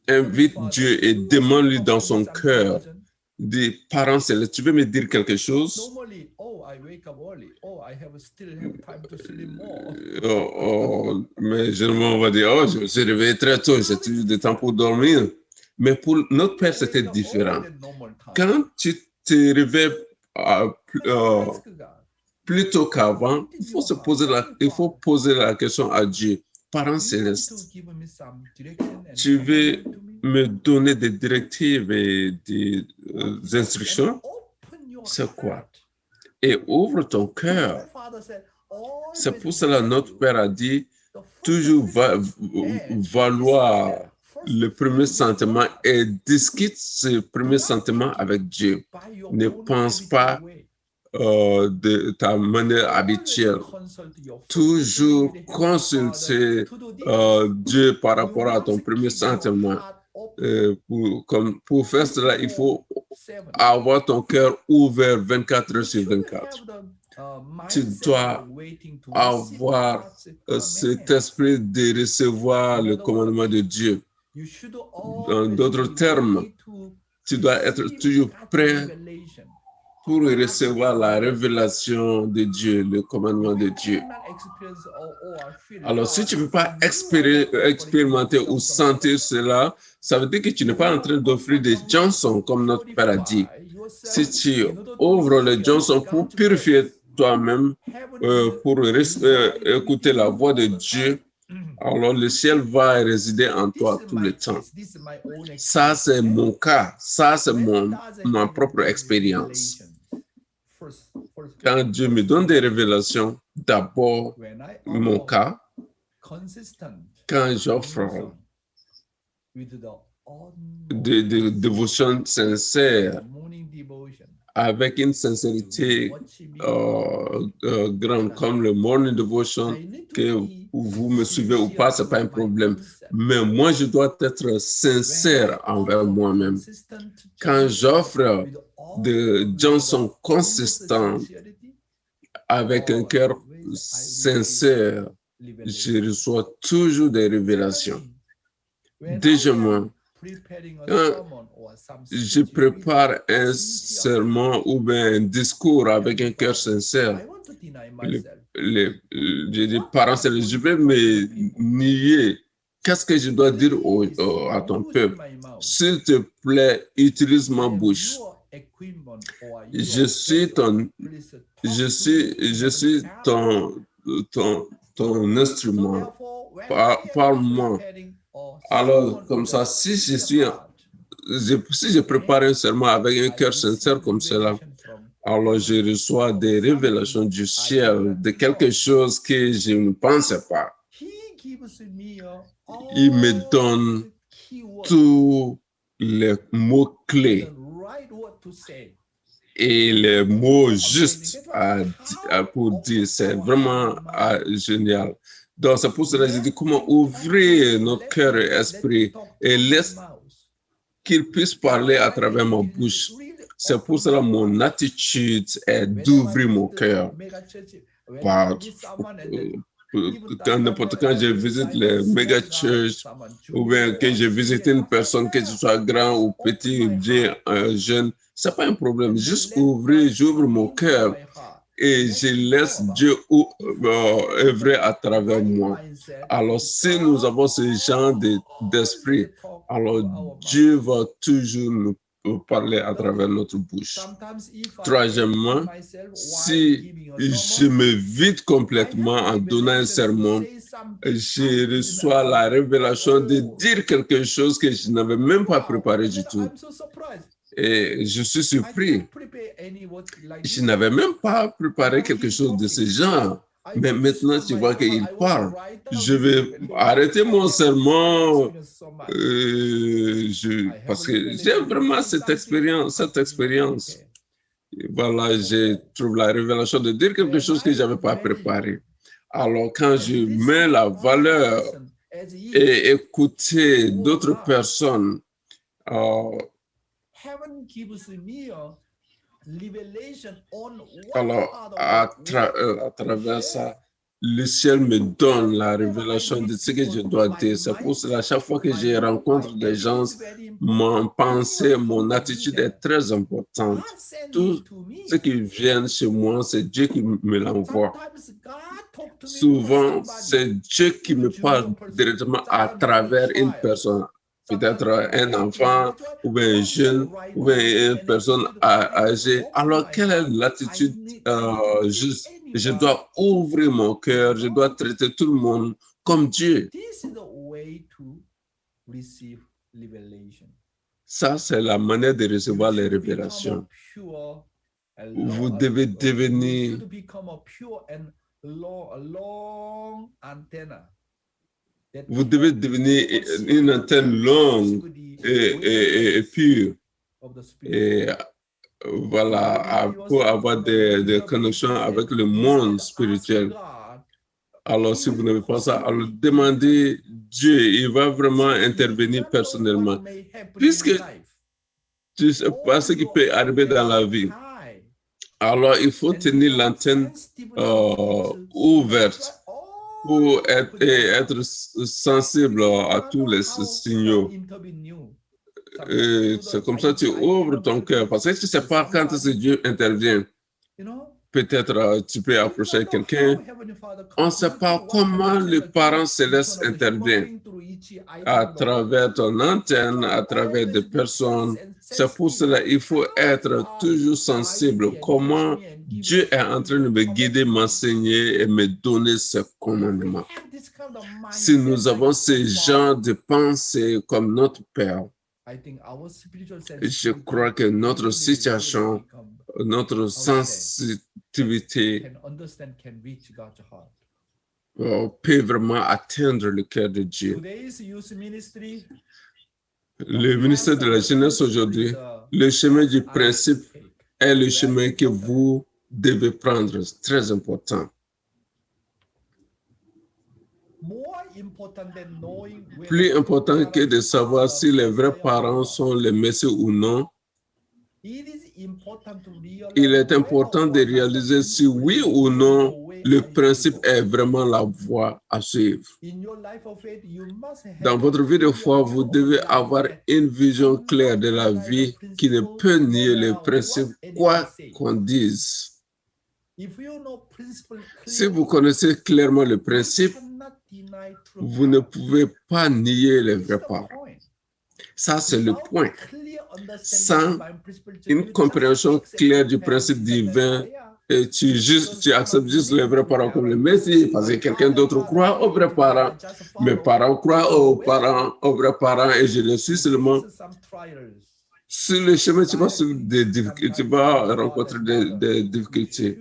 invite Dieu et demande-lui dans son cœur. Dis, parents célestes, tu veux me dire quelque chose? Mais généralement, on va dire, je me suis réveillé très tôt, j'ai toujours du temps pour dormir. Mais pour notre Père, c'était différent. Quand tu te réveilles plus tôt qu'avant, il faut poser la question à Dieu. Parents célestes, tu veux me donner des directives et des instructions? C'est quoi? Et ouvre ton cœur. C'est pour cela que notre Père a dit, toujours valoir le premier sentiment et discute ce premier sentiment avec Dieu. Ne pense pas de ta manière habituelle. Toujours consulter Dieu par rapport à ton premier sentiment. Pour faire cela, il faut avoir ton cœur ouvert 24 heures sur 24. Tu dois avoir cet esprit de recevoir le commandement de Dieu. En d'autres termes, tu dois être toujours prêt pour recevoir la révélation de Dieu, le commandement de Dieu. Alors, si tu ne peux pas expérimenter ou sentir cela, ça veut dire que tu n'es pas en train d'offrir des Johnson, comme notre Père a dit. Si tu ouvres les Johnson pour purifier toi-même, pour écouter la voix de Dieu, alors le ciel va résider en toi tout le temps. Ça, c'est mon cas. Ça, c'est ma propre expérience. Quand Dieu me donne des révélations, d'abord, mon cas, quand j'offre des dévotions sincères, avec une sincérité grande, comme le morning devotion, que vous me suivez ou pas, ce n'est pas un problème. Mais moi, je dois être sincère envers moi-même. Quand j'offre de Johnson consistant, avec un cœur sincère, je reçois toujours des révélations. Deuxièmement, quand je prépare un sermon ou bien un discours avec un cœur sincère, je dis, parents, je vais me nier. Qu'est-ce que je dois dire à ton peuple? S'il te plaît, utilise ma bouche. Je suis ton instrument. Parle-moi. Alors, comme ça, si je prépare un serment avec un cœur sincère comme cela, alors je reçois des révélations du ciel, de quelque chose que je ne pensais pas. Il me donne tous les mots-clés et les mots justes pour dire. C'est vraiment génial. Donc, c'est pour cela que je dis comment ouvrir notre cœur et esprit et laisse qu'il puisse parler à travers ma bouche. C'est pour cela que mon attitude est d'ouvrir mon cœur. Quand je visite les méga churches, ou bien que je visite une personne, que ce soit grand ou petit, bien jeune, c'est pas un problème. Juste j'ouvre mon cœur et je laisse Dieu œuvrer à travers moi. Alors, si nous avons ce genre d'esprit, alors Dieu va toujours nous parler à travers notre bouche. Troisièmement, si je me vide complètement en donnant un sermon, je reçois la révélation de dire quelque chose que je n'avais même pas préparé du tout. Et je suis surpris. Je n'avais même pas préparé quelque chose de ce genre. Mais maintenant, tu vois qu'il parle. Je vais arrêter mon sermon parce que j'ai vraiment cette expérience. Et voilà, je trouve la révélation de dire quelque chose que je n'avais pas préparé. Alors, quand je mets la valeur et écouter d'autres personnes, alors, à travers ça, le ciel me donne la révélation de ce que je dois dire. C'est pour cela, à chaque fois que je rencontre des gens, mon pensée, mon attitude est très importante. Tout ce qui vient chez moi, c'est Dieu qui me l'envoie. Souvent, c'est Dieu qui me parle directement à travers une personne. Peut-être un enfant, ou bien un jeune, ou bien une personne âgée. Alors, quelle est l'attitude juste? Je dois ouvrir mon cœur, je dois traiter tout le monde comme Dieu. Ça, c'est la manière de recevoir les révélations. Vous devez devenir une antenne longue et pure. Et voilà, pour avoir des connexions avec le monde spirituel. Alors, si vous n'avez pas ça, alors demandez Dieu, il va vraiment intervenir personnellement. Puisque tu ne sais pas ce qui peut arriver dans la vie. Alors, il faut tenir l'antenne ouverte pour être sensible à tous les signaux. C'est comme ça que tu ouvres ton cœur. Parce que tu ne sais pas quand Dieu intervient. Peut-être tu peux approcher quelqu'un. On ne sait pas comment le parent céleste intervient. À travers ton antenne, à travers des personnes. C'est pour cela qu'il faut être toujours sensible. Comment Dieu est en train de me guider, m'enseigner et me donner ses commandements. Si nous avons ce genre de pensée comme notre Père, je crois que notre situation, notre sensibilité peut vraiment atteindre le cœur de Dieu. Le ministère de la Jeunesse aujourd'hui, le chemin du principe est le chemin que vous devez prendre. C'est très important. Plus important que de savoir si les vrais parents sont les messies ou non, il est important de réaliser si oui ou non le principe est vraiment la voie à suivre. Dans votre vie de foi, vous devez avoir une vision claire de la vie qui ne peut nier les principes, quoi qu'on dise. Si vous connaissez clairement le principe, vous ne pouvez pas nier les vrais parents. Ça, c'est le point. Sans une compréhension claire du principe divin, et tu acceptes juste les vrais parents comme le Messie, parce que quelqu'un d'autre croit aux vrais parents. Mes parents croient aux vrais parents, et je le suis seulement. Sur le chemin, tu vas sur des difficultés, tu vas rencontrer des difficultés.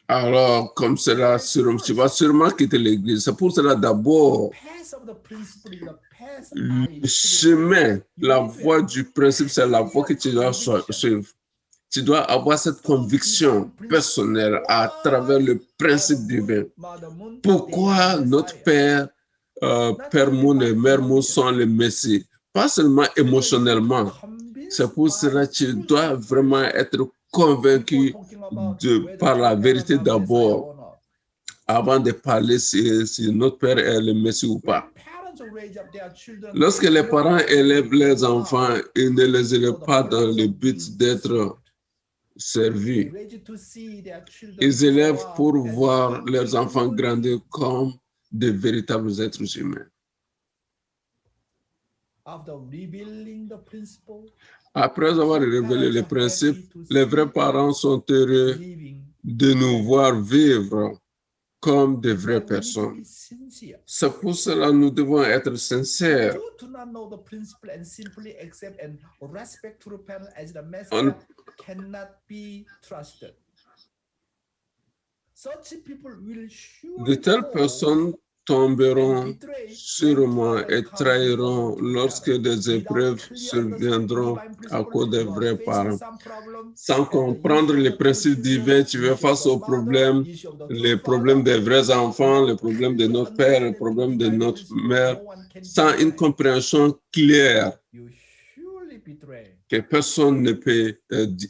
Alors, comme cela, tu vas sûrement quitter l'église. C'est pour cela d'abord, le chemin, la voie du principe, c'est la voie que tu dois suivre. Tu dois avoir cette conviction personnelle à travers le principe divin. Pourquoi notre Père, Père Moon et Mère Moon sont les Messies? Pas seulement émotionnellement. C'est pour cela que tu dois vraiment être convaincu par la vérité d'abord, avant de parler si notre Père est le Messie ou pas. Lorsque les parents élèvent les enfants, ils ne les élèvent pas dans le but d'être servis. Ils élèvent pour voir leurs enfants grandir comme de véritables êtres humains. Après avoir révélé les principes, les vrais parents sont heureux de nous voir vivre comme de vraies personnes. C'est pour cela que nous devons être sincères. De telles personnes tomberont sûrement et trahiront lorsque des épreuves surviendront à cause des vrais parents. Sans comprendre les principes divins, tu es face aux problèmes, les problèmes des vrais enfants, les problèmes de notre père, les problèmes de notre mère, sans une compréhension claire que personne ne peut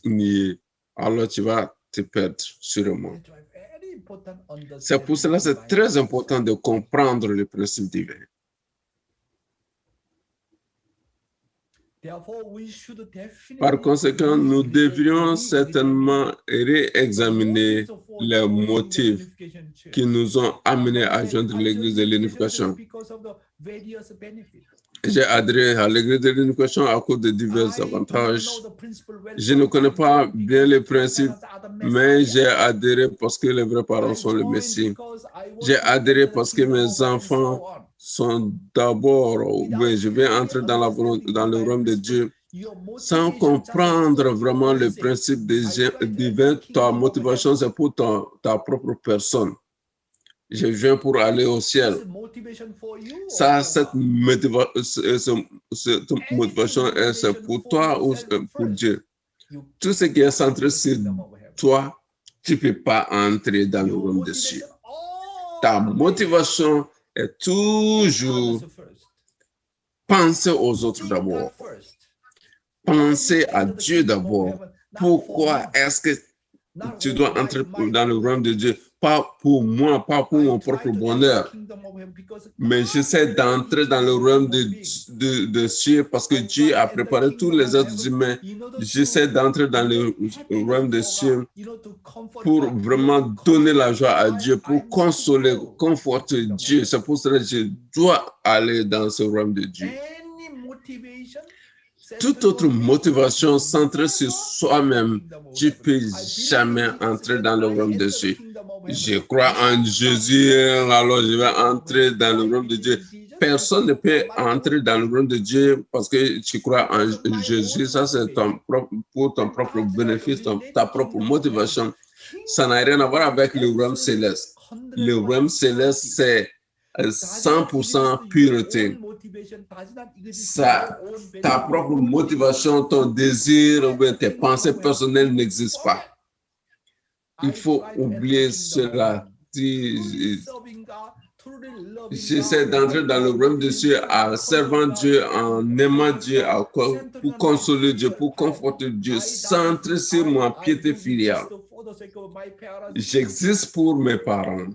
nier. Alors tu vas te perdre sûrement. C'est pour cela que c'est très important de comprendre les principes divins. Par conséquent, nous devrions certainement réexaminer les motifs qui nous ont amenés à joindre l'Église de l'unification. J'ai adhéré à l'Église de l'unification à cause de divers avantages. Je ne connais pas bien les principes, mais j'ai adhéré parce que les vrais parents sont le Messie. J'ai adhéré parce que mes enfants sont d'abord, oui, je vais entrer dans le royaume de Dieu. Sans comprendre vraiment le principe divin, ta motivation, c'est pour ta propre personne. Je viens pour aller au ciel. Ça, cette motivation, c'est pour toi ou pour Dieu. Tout ce qui est centré sur toi, tu ne peux pas entrer dans le royaume des cieux. Ta motivation est toujours penser aux autres d'abord. Penser à Dieu d'abord. Pourquoi est-ce que tu dois entrer dans le royaume de Dieu? Pas pour moi, pas pour mon propre bonheur. Mais j'essaie d'entrer dans le royaume de Dieu parce que Dieu a préparé tous les êtres humains. J'essaie d'entrer dans le royaume de Dieu pour vraiment donner la joie à Dieu, pour consoler, conforter Dieu. C'est pour cela que je dois aller dans ce royaume de Dieu. Toute autre motivation centrée sur soi-même, tu ne peux jamais entrer dans le royaume de Dieu. Je crois en Jésus, alors je vais entrer dans le royaume de Dieu. Personne ne peut entrer dans le royaume de Dieu parce que tu crois en Jésus. Ça, c'est pour ton propre bénéfice, ta propre motivation. Ça n'a rien à voir avec le royaume céleste. Le royaume céleste, c'est 100% pureté. Ta propre motivation, ton désir ou bien tes pensées personnelles n'existent pas. Il faut oublier cela. J'essaie d'entrer dans le royaume de Dieu en servant Dieu, en aimant Dieu, pour consoler Dieu, pour conforter Dieu, centré sur ma piété filiale. J'existe pour mes parents,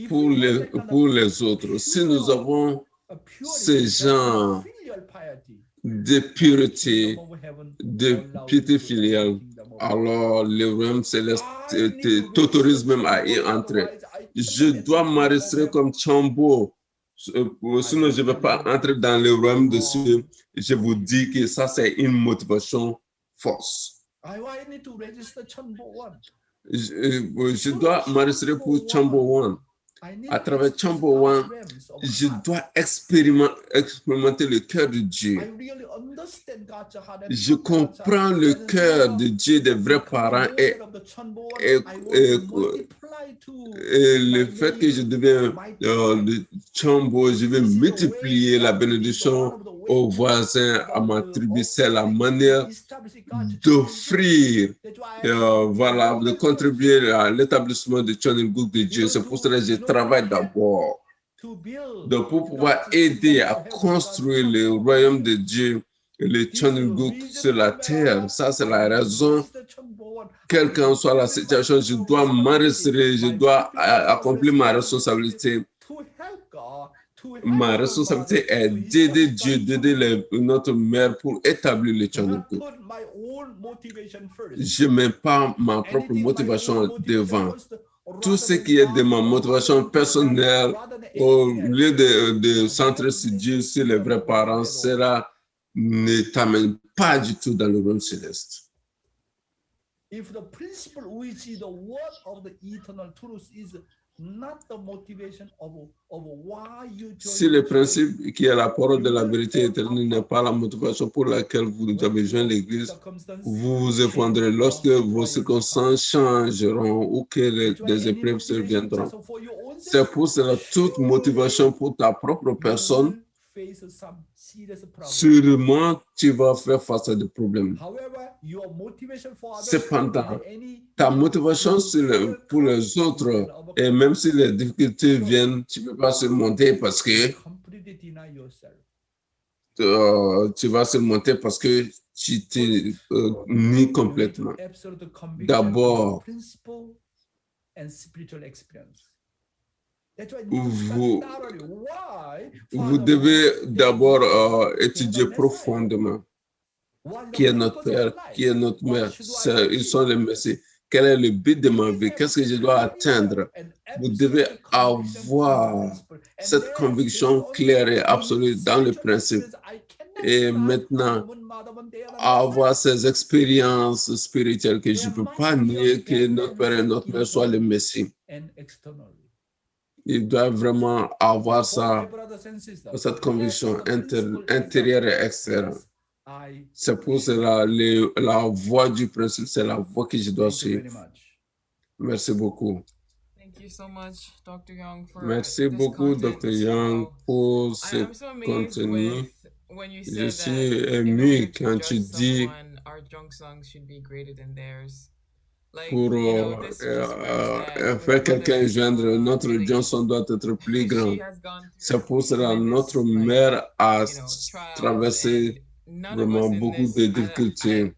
pour les autres. Si nous avons ces gens de pureté, de piété filiale, alors le royaume céleste t'autorise même à y entrer. Je dois m'arrêter comme Chambo, sinon je ne vais pas entrer dans le royaume de Dieu. Je vous dis que ça, c'est une motivation fausse. Je dois m'arrêter pour Chambo One. À travers Chambo One, je dois expérimenter le cœur de Dieu. Je comprends le cœur de Dieu des vrais parents et le fait que je deviens le Chambo, je vais multiplier la bénédiction aux voisins, à ma tribu. C'est la manière d'offrir, voilà, de contribuer à l'établissement du Channing Book de Dieu. C'est pour cela que je travaille d'abord. Donc, pour pouvoir aider à construire le royaume de Dieu, le Chonuguk sur la terre. Ça, c'est la raison. Quelle qu'en soit la situation, je dois m'enregistrer, je dois accomplir ma responsabilité. Ma responsabilité est d'aider Dieu, d'aider notre mère pour établir le Chonuguk. Je ne mets pas ma propre motivation devant. Tout ce qui est de ma motivation personnelle, au lieu de centrer sur Dieu, sur les vrais parents, cela ne t'amène pas du tout dans le royaume céleste. If the principle which is the word of the eternal truth is not the motivation of why you join Si le principe qui est la parole de la vérité éternelle n'est pas la motivation pour laquelle vous avez joint l'Église, vous vous effondrerez lorsque vos circonstances changeront ou que des épreuves surviendront. C'est pour cela toute motivation pour ta propre personne. Sûrement, tu vas faire face à des problèmes. Cependant, ta motivation pour les autres, et même si les difficultés viennent, tu ne peux pas surmonter parce que tu vas surmonter parce que tu t'es nies complètement. D'abord, vous devez d'abord étudier profondément qui est notre Père, qui est notre Mère. Ils sont les Messies. Quel est le but de ma vie? Qu'est-ce que je dois atteindre? Vous devez avoir cette conviction claire et absolue dans le principe. Et maintenant, avoir ces expériences spirituelles que je ne peux pas nier que notre Père et notre Mère soient les Messies. Il doit vraiment avoir cette conviction intérieure et extérieure. C'est pour cela la voie du principe, c'est la voie que je dois suivre. Merci beaucoup. Merci beaucoup, Dr. Young, pour ce contenu. Je suis ému quand tu dis pour faire quelqu'un joindre, notre Johnson doit être plus grand. C'est pour cela notre mère a traversé vraiment beaucoup de difficultés.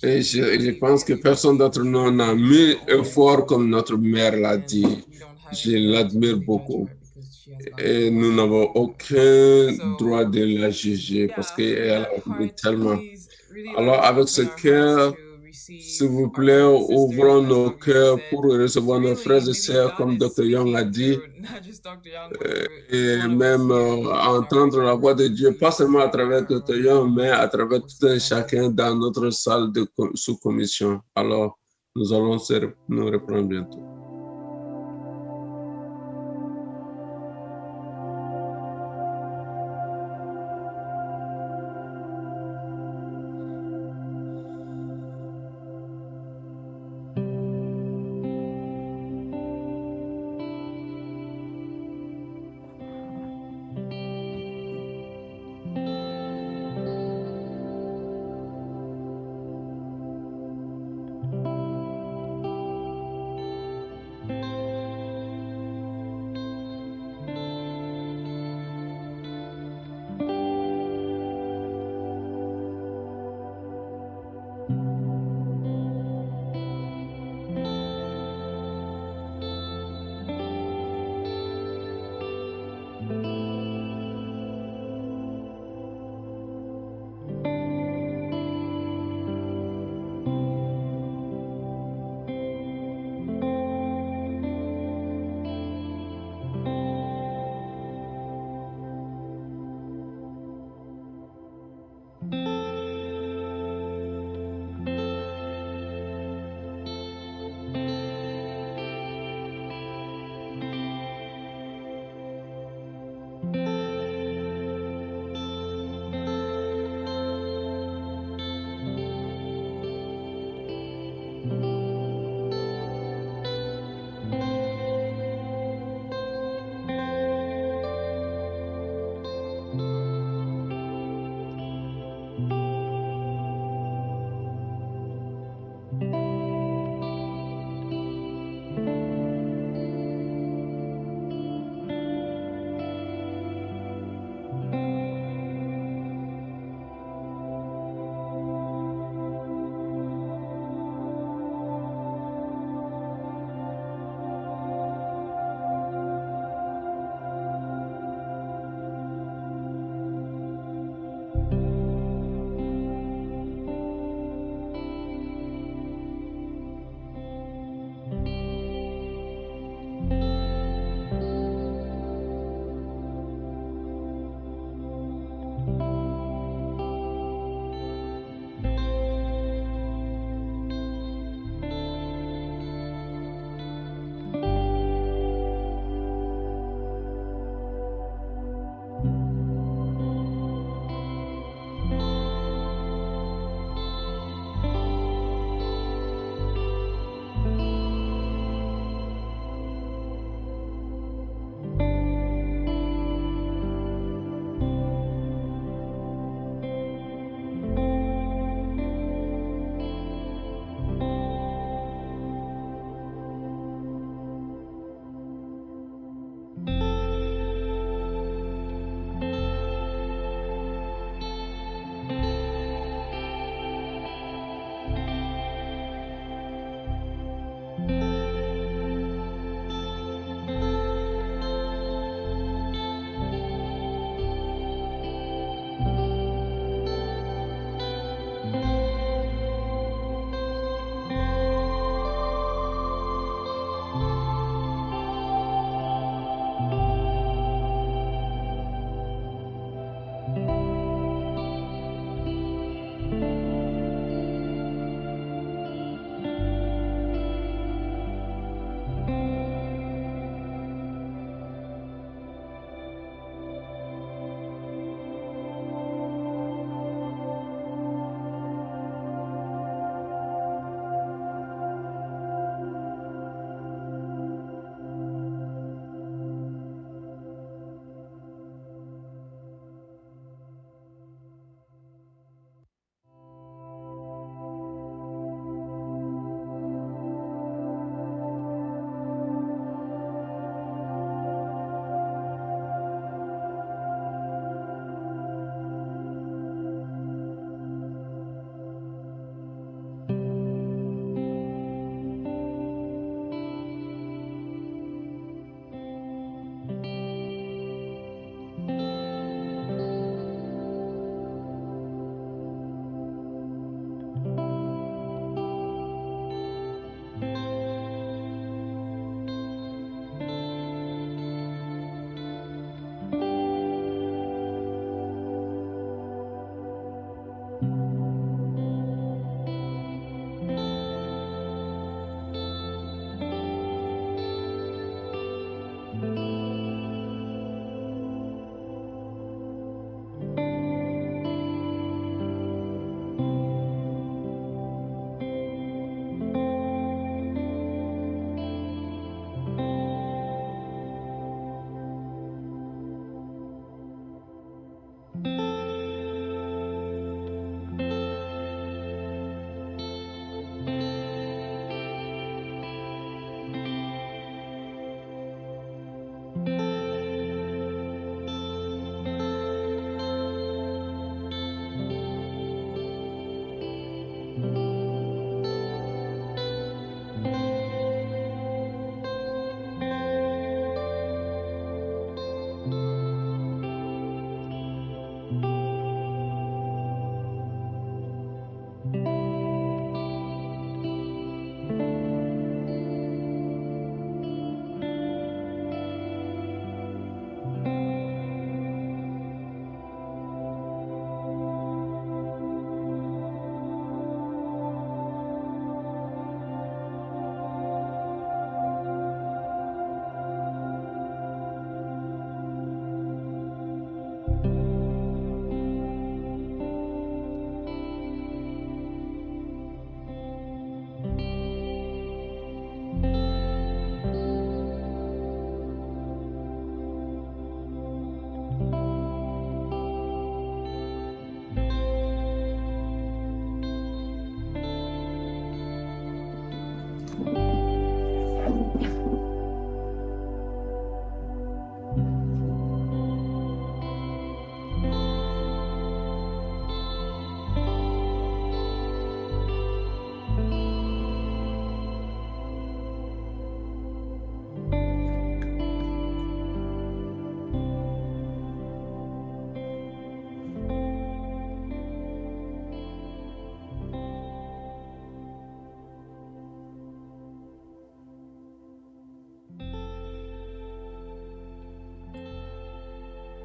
Et je pense que personne d'entre nous n'a mis effort comme notre mère l'a dit. Je l'admire beaucoup. Et nous n'avons aucun droit de la juger parce qu'elle a mis tellement. Alors, avec ce cœur, s'il vous plaît, ouvrons nos cœurs pour recevoir nos frères et sœurs, comme Dr. Young a dit, et même entendre la voix de Dieu, pas seulement à travers Dr. Young, mais à travers tout un chacun dans notre salle de sous-commission. Alors, nous allons nous reprendre bientôt.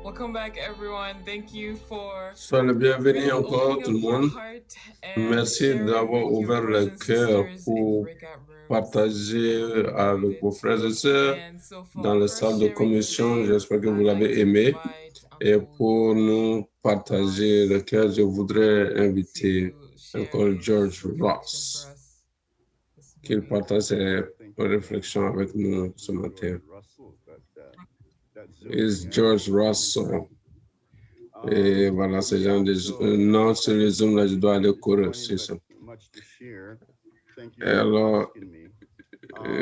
Welcome back, everyone. Thank you for Sois le bienvenu really encore, tout le opening up your monde. heart and Merci sharing d'avoir with your ouvert brothers le and cœur sisters in pour breakout rooms partager and avec vos frères et sœurs And so for dans our les first salles de sharing commission. today, J'espère que vous I'd l'avez like to aimé. invite Et Uncle pour George nous partager le cœur, je voudrais inviter to share Uncle his George reflection Ross for us this qu'il morning. partage ses réflexions avec nous ce matin. Is George Russell. Et voilà, c'est genre de non, sur les zooms là, je dois aller courir, c'est ça. Et alors,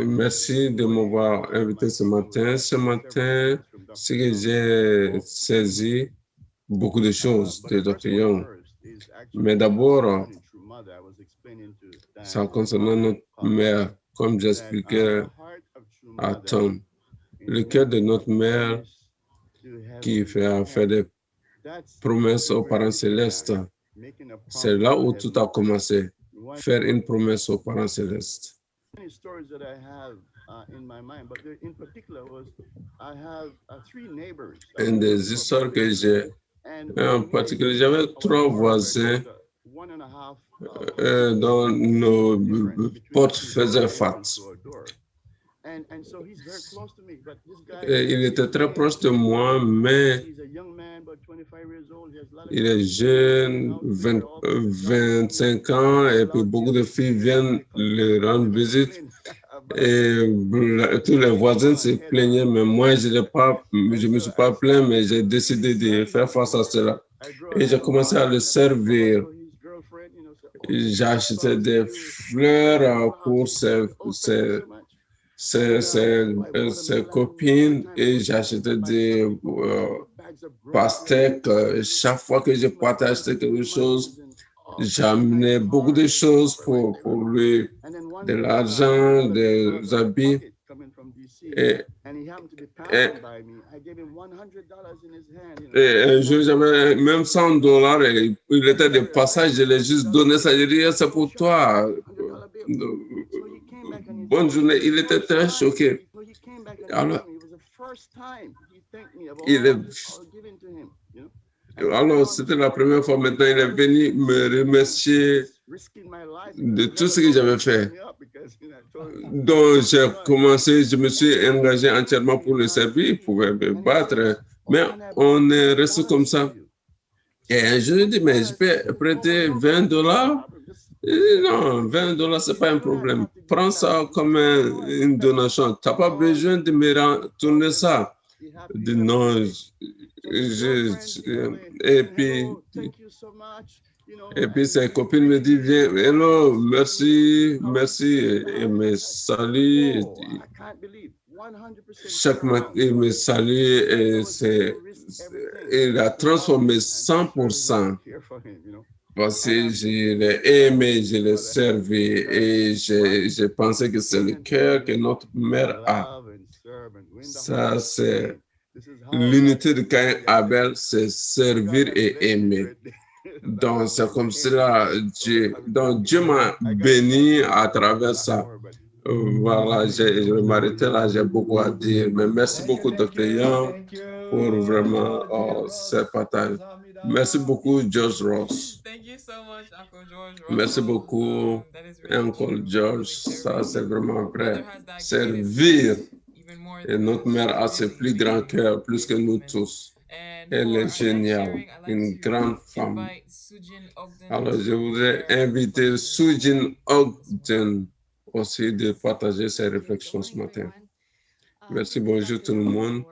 merci de m'avoir invité ce matin. Ce matin, ce que j'ai saisi, beaucoup de choses de Dr. Young. Mais d'abord, ça concerne notre mère, comme j'expliquais à Tom. Le cœur de notre mère qui fait des promesses aux parents célestes. C'est là où tout a commencé. Faire une promesse aux parents célestes. Une des histoires que j'ai, en particulier, j'avais 3 voisins dont nos portes faisaient face. Et il était très proche de moi, mais il est jeune, 25 ans, et puis beaucoup de filles viennent lui rendre visite. Et tous les voisins se plaignaient, mais moi, je ne me suis pas plaint, mais j'ai décidé de faire face à cela. Et j'ai commencé à le servir. J'ai acheté des fleurs pour ses copines et j'ai acheté des pastèques. Chaque fois que je partais acheter quelque chose, j'amenais beaucoup de choses pour lui, de l'argent, des habits. Et un jour, j'avais même $100 et il était de passage, je l'ai juste donné ça. J'ai dit, c'est pour toi. Bonne journée. Il était très choqué. Alors, c'était la première fois. Maintenant, il est venu me remercier de tout ce que j'avais fait. Donc, j'ai commencé, je me suis engagé entièrement pour le servir. Il pouvait me battre. Mais on est resté comme ça. Et un jour, je dis, mais je peux prêter $20? Non, $20, ce n'est pas un problème. Prends ça comme une donation. Tu n'as pas besoin de me retourner ça. Je dis non. Et puis ses copines me disent, viens, hello, merci, et me salue. Chaque matin, il me salue et il a transformé 100%. Parce que je l'ai aimé, je l'ai servi et j'ai pensé que c'est le cœur que notre mère a. Ça, c'est l'unité de Caïn Abel, c'est servir et aimer. Donc, c'est comme cela, Dieu m'a béni à travers ça. Voilà, je vais m'arrêter là, j'ai beaucoup à dire. Mais merci beaucoup, Dr. Young, pour vraiment ce partage. Merci beaucoup, George Ross. Thank you so much, Uncle George Russell. Merci beaucoup, That is really Uncle true. George. Like, Ça, c'est vraiment vrai. mother has that Servir. greatest heart, even more Et than notre us. mère a ce Really, plus really grand cœur, great plus que nous woman. tous. And Elle for our est next géniale, sharing, I'd like une to grande femme. invite Sujin Ogden Alors, je to voudrais share her inviter reflection. Sujin Ogden aussi de partager ses réflexions ce matin. Merci, bonjour tout le monde.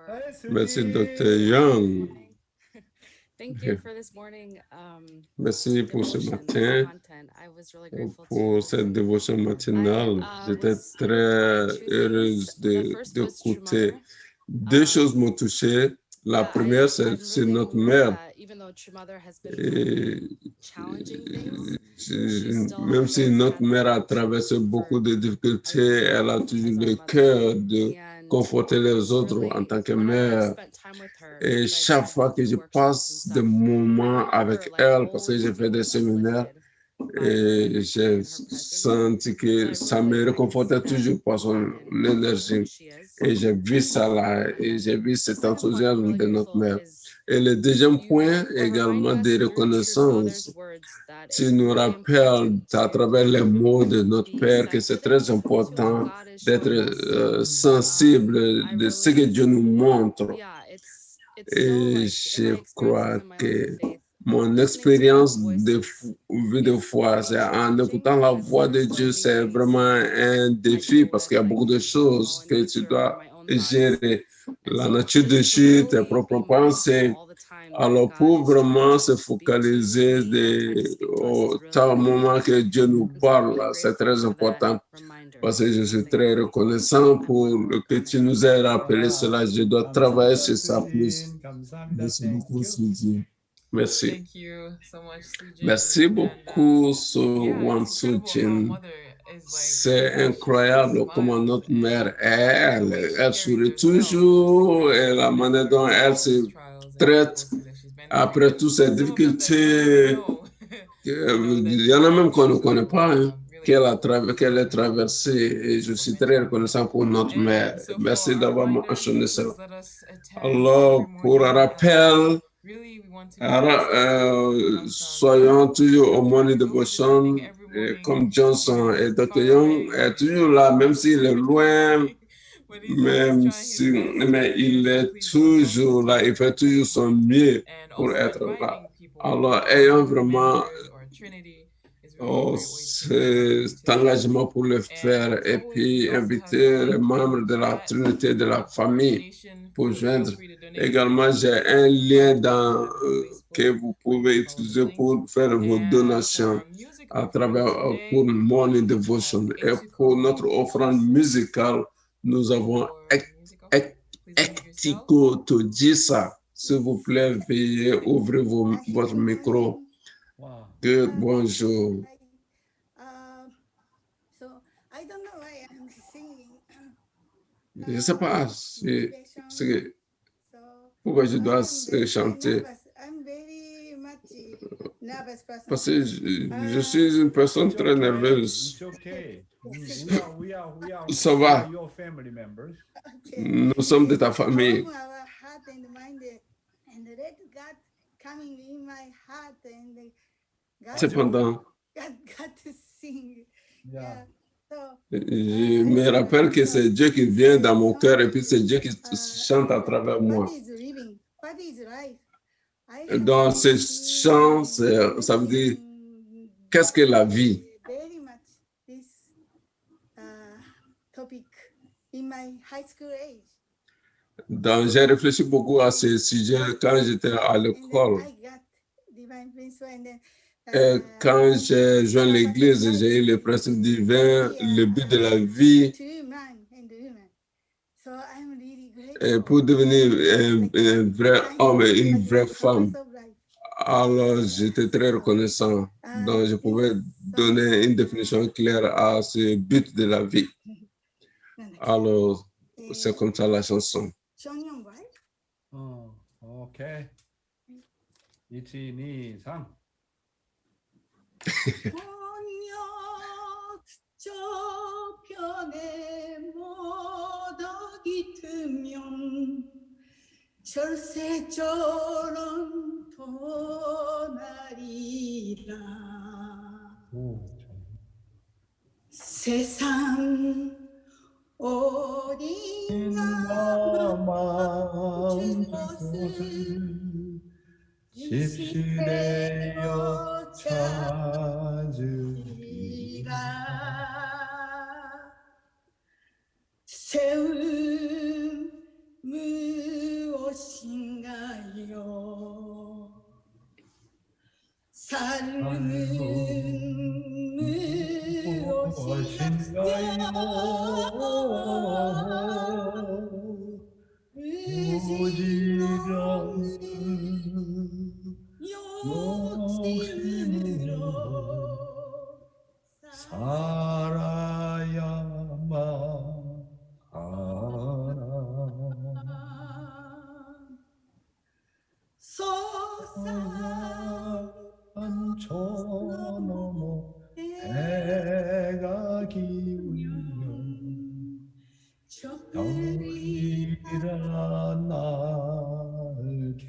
Merci, Dr. Young. Thank you for this morning. Merci pour ce matin, pour cette dévotion matinale. J'étais très heureuse d'écouter. 2 choses m'ont touché. La première, c'est notre mère. Et, même si notre mère a traversé beaucoup de difficultés, elle a toujours le cœur de conforter les autres en tant que mère. Et chaque fois que je passe des moments avec elle, parce que j'ai fait des séminaires, et j'ai senti que ça me réconfortait toujours par son énergie. Et j'ai vu ça là, et j'ai vu cet enthousiasme de notre mère. Et le deuxième You point remind également us de through your reconnaissance. Father's words that Tu it's nous very rappelles important à to travers les mots de notre be Père que c'est très sensitive to what important God is d'être showing us. sensible I de ce que relate. Dieu nous montre. Yeah, it's so Et like in my je experiences crois and in my que own faith, mon listening to expérience God's de voices vie de foi, c'est en challenging écoutant la because voix de there's so Dieu, many c'est things vraiment un I défi deal parce with, qu'il y a like beaucoup de choses in que tu nature, dois my own thoughts. gérer. And La so nature de to Dieu, tes really be propres mindful pensées. all the time that Alors, God pour is vraiment trying se to speak to focaliser me and trying to speak to us au is really temps important. moment que Dieu nous And so I'm parle, really c'est grateful très for that important reminder. parce que je suis Something très I reconnaissant I pour want to le work que on tu it. nous aies rappelé Wow. cela. Je dois travailler sur ça plus. 감사합니다. Merci Thank beaucoup, you. Suji. Merci. Thank you so much, Sujin. Merci And beaucoup, yeah, Suwan it's incredible how Suchin. mother is like, C'est she still incroyable comment smiles notre and mère the est. way she Elle carries sourit herself is just toujours et incredible. la manière dont elle All se those trials and traite difficulties that she's been après through. toutes ces Some of them that we don't even difficultés. know, that Il y she's en a been même qu'on through. ne So connaît pas, hein, really qu'elle ait traversé. Et je suis très reconnaissant pour notre mère. And so for Merci our d'avoir reminder, mentionné cela. please let us attend Alors, every pour un morning. rappel, Really, we want to be listening to soyons toujours au morning Dr. Young is always devotion, attending every morning. comme Johnson et He's Dr. far Young away est toujours in là, the même west s'il est part of the loin, country, but he's always même trying his best to mais be here. il So est please let us toujours also là, il attend fait toujours son mieux and pour also être là. inviting people, Alors, our ayons family vraiment members or Trinity is really a great way to cet engagement pour le faire as et always, puis we also have the inviter les link in membres the de la chat Trinité de la for famille donation. pour Please feel joindre. free to donate Également, j'ai to un lien podcast dans, or que Facebook. vous pouvez Follow the utiliser link. pour faire vos And for donations our music à offering travers pour today, Morning we Devotion. have Et pour notre Etiko offrande musicale, nous avons for music offering. Please unmute yourself. Ektiko Todjisa. S'il vous plaît, veuillez ouvrir votre micro. Wow. Good, bonjour. So I don't know why I'm singing. Je ne sais pas pourquoi je dois chanter. I'm very much nervous person. Parce que je suis une personne très nerveuse. It's okay. Ça va. We are your family members. Okay. Nous sommes de ta famille. Calm our heart and mind and let God coming in my heart and God, Cependant, God to sing. Yeah. So, je me rappelle que c'est Dieu qui vient dans mon cœur et puis c'est Dieu qui chante à travers moi. what is living? What is life? I have Dans ces chants, ça veut dire qu'est-ce que la vie? very much this topic in my high school age. J'ai réfléchi beaucoup à ce sujet quand j'étais à l'école. I got divine principle and then Et quand j'ai joint l'église, j'ai eu le principe divin, le but de la vie. to man and woman. So I'm really grateful. Et pour devenir un vrai homme et une vraie femme. Purpose of life. Alors, j'étais très reconnaissant. Donc, je pouvais donner une définition claire à ce but de la vie. Alors, c'est comme ça la chanson. Chongyong, right? Oh, okay. 1, 2, 3. 저편에 모덕이 트면 절세처럼 떠나리라 세상 어딘가 멈춘 곳을 십시되어 찾으리라 세움 무엇인가요 삶은 무엇인가요 욕심으로 살아야만 하나 서산 저 넘어 해가 기울면 적들이 별이라 날개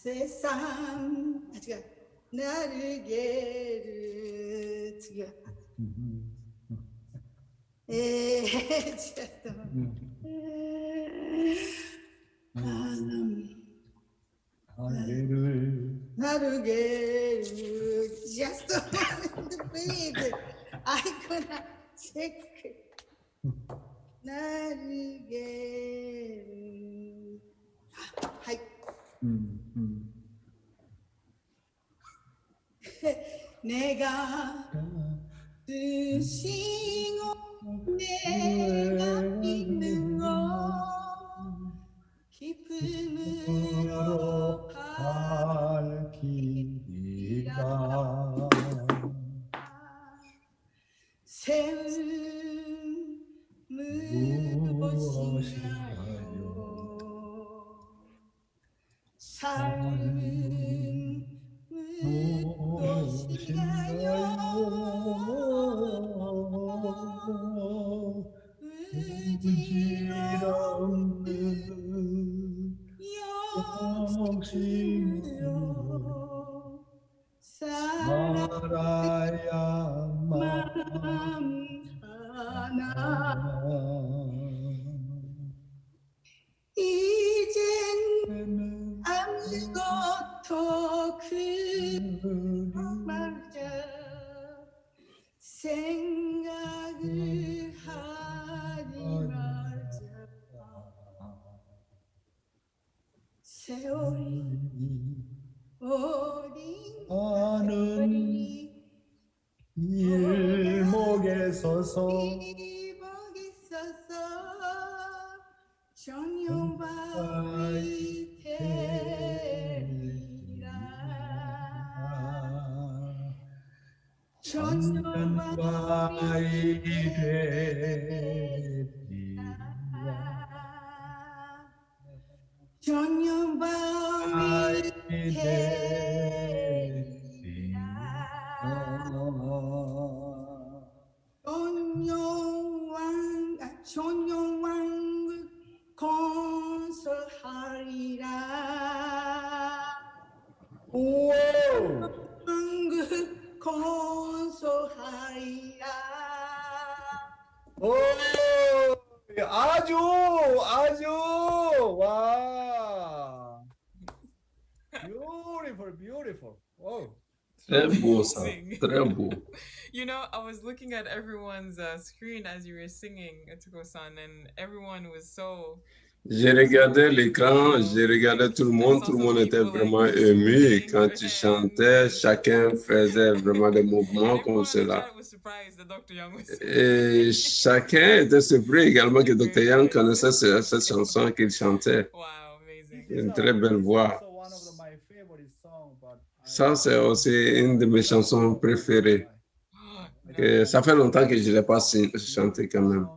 세상 아직 나르게를 지금 나르게를 just a moment please I could not check 나르게를 하이 내가 드시고 내가 믿는 것 기쁨으로 밝히리라 세움은 무엇인가요 삶은 무엇인가요 의지없는 영심으로 살아야만 하나 이젠 아무것도 그 말자 생각을 하지 말자 세월이 어린 일목에 서서 전용바위 되리라 전용바위 되리라 전용바위 되리라 전용왕국 건설하리라 왕국 건설하리라 오 아주 와 beautiful wow Très beau ça, très beau. You know, I was looking at everyone's screen as you were singing, Atsuko-san, and everyone was so... J'ai regardé l'écran, j'ai regardé tout le monde était vraiment ému quand tu chantais, chacun faisait vraiment des mouvements comme cela. Et chacun était surpris également que Dr. Yang connaissait cette chanson qu'il chantait. Une très belle voix. Ça, c'est aussi une de mes chansons préférées. Et ça fait longtemps que je ne l'ai pas chanté quand même.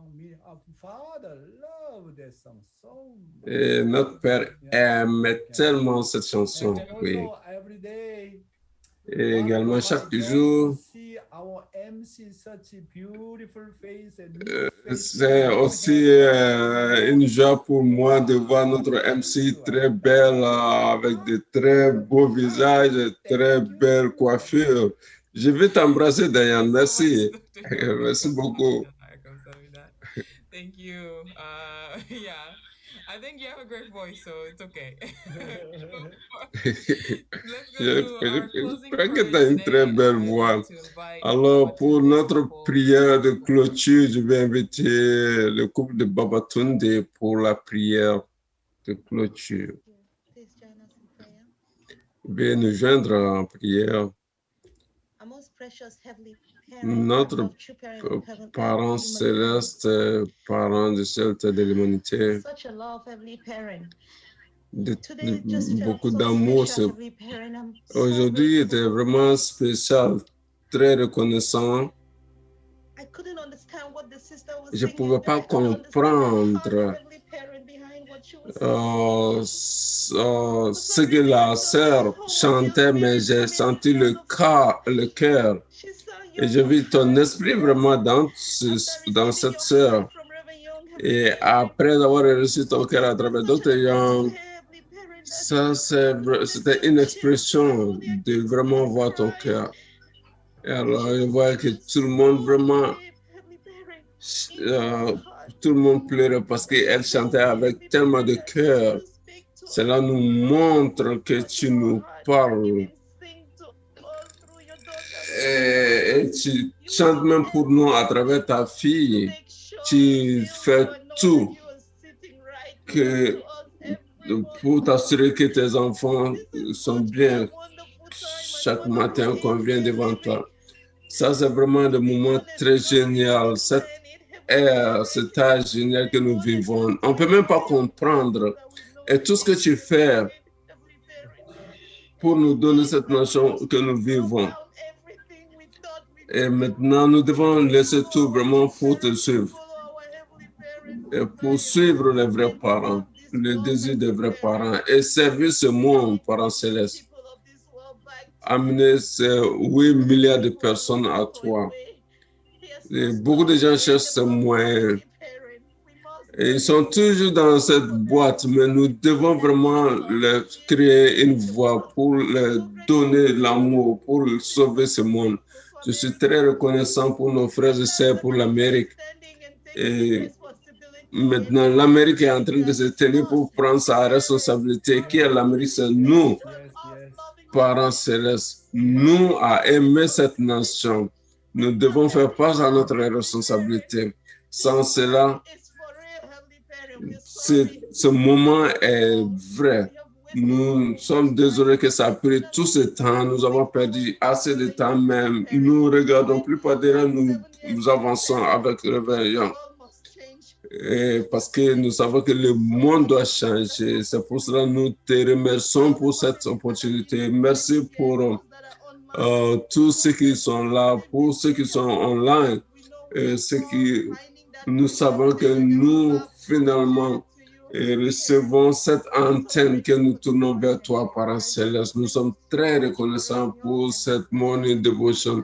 Et notre père aimait tellement cette chanson, oui. Et également, chaque jour, c'est aussi une joie pour moi de voir notre MC très belle, avec de très beaux visages, de très belles coiffures. Je vais t'embrasser, Diane. Merci. Merci beaucoup. Thank you. Yeah. I think you have a great voice, so it's okay. Je crois que tu as une très belle voix. Alors, pour notre prière de clôture, je vais inviter le couple de Babatunde pour la prière de clôture. Veuillez nous joindre en prière. Notre parent céleste, parent du ciel de l'humanité, beaucoup d'amour. Aujourd'hui était vraiment spécial, très reconnaissant. Je ne pouvais pas comprendre ce que la sœur chantait, mais j'ai senti le cœur. Et j'ai vu ton esprit vraiment dans cette sœur. Et après avoir reçu ton cœur à travers Dr. Young, Ça, c'était une expression de vraiment voir ton cœur. Et alors, je vois que tout le monde vraiment, tout le monde pleurait parce qu'elle chantait avec tellement de cœur. Cela nous montre que tu nous parles. Et tu chantes même pour nous à travers ta fille. Tu fais tout pour t'assurer que tes enfants sont bien chaque matin qu'on vient devant toi. Ça, c'est vraiment un moment très génial. Cette ère, cet âge génial que nous vivons. On ne peut même pas comprendre. Et tout ce que tu fais pour nous donner cette nation que nous vivons. Et maintenant, nous devons laisser tout vraiment pour te suivre. Et pour suivre les vrais parents, le désir des vrais parents et servir ce monde, parents célestes. Amener ces 8 milliards de personnes à toi. Et beaucoup de gens cherchent ce moyen. Et ils sont toujours dans cette boîte, mais nous devons vraiment leur créer une voie pour leur donner l'amour, pour sauver ce monde. Je suis très reconnaissant pour nos frères et sœurs, pour l'Amérique. Et maintenant, l'Amérique est en train de se tenir pour prendre sa responsabilité. Qui est l'Amérique? C'est nous, parents célestes. Nous, à aimer cette nation. Nous devons faire face à notre responsabilité. Sans cela, ce moment est vrai. Nous sommes désolés que ça a pris tout ce temps. Nous avons perdu assez de temps même. Nous regardons plus pas derrière nous. Nous avançons avec réveillon. Et parce que nous savons que le monde doit changer. C'est pour cela que nous te remercions pour cette opportunité. Merci pour tous ceux qui sont là, pour ceux qui sont online. Nous savons que nous, finalement, recevons cette antenne que nous tournons vers toi, Parents Célestes. Nous sommes très reconnaissants pour cette morning devotion.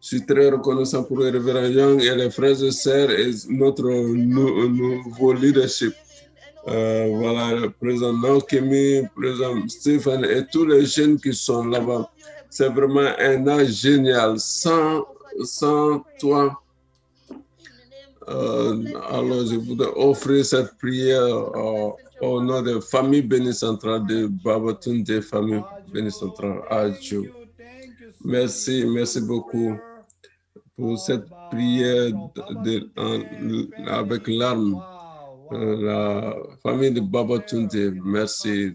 Je suis très reconnaissant pour le révérend Young et les frères et sœurs et notre nouveau leadership. Voilà, le président Naokemi, le président Stephen et tous les jeunes qui sont là-bas. C'est vraiment un âge génial. Sans toi, alors je voudrais offrir cette prière au nom de famille bénie centrale de Babatunde, famille bénie centrale à Dieu. Merci beaucoup pour cette prière avec larmes. La famille de Babatunde, merci.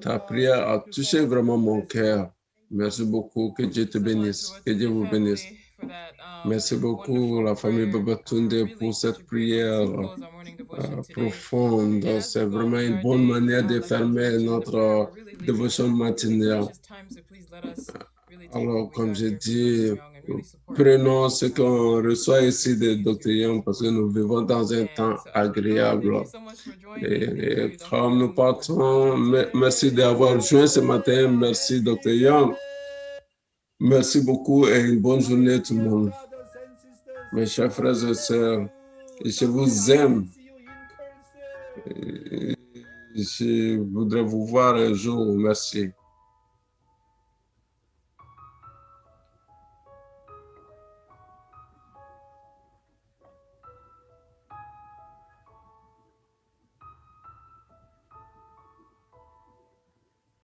Ta prière a touché vraiment mon cœur. Merci beaucoup. Que Dieu te bénisse. Que Dieu vous bénisse. Merci beaucoup, la famille Babatunde, pour cette prière profonde. C'est vraiment une bonne manière de fermer notre dévotion matinale. Alors, comme j'ai dit, prenons ce qu'on reçoit ici de Dr. Young parce que nous vivons dans un temps agréable. Et comme nous partons, merci d'avoir joint ce matin. Merci, Dr. Young. Merci beaucoup et une bonne journée tout le monde. Mes chers frères et sœurs, je vous aime. Je voudrais vous voir un jour. Merci.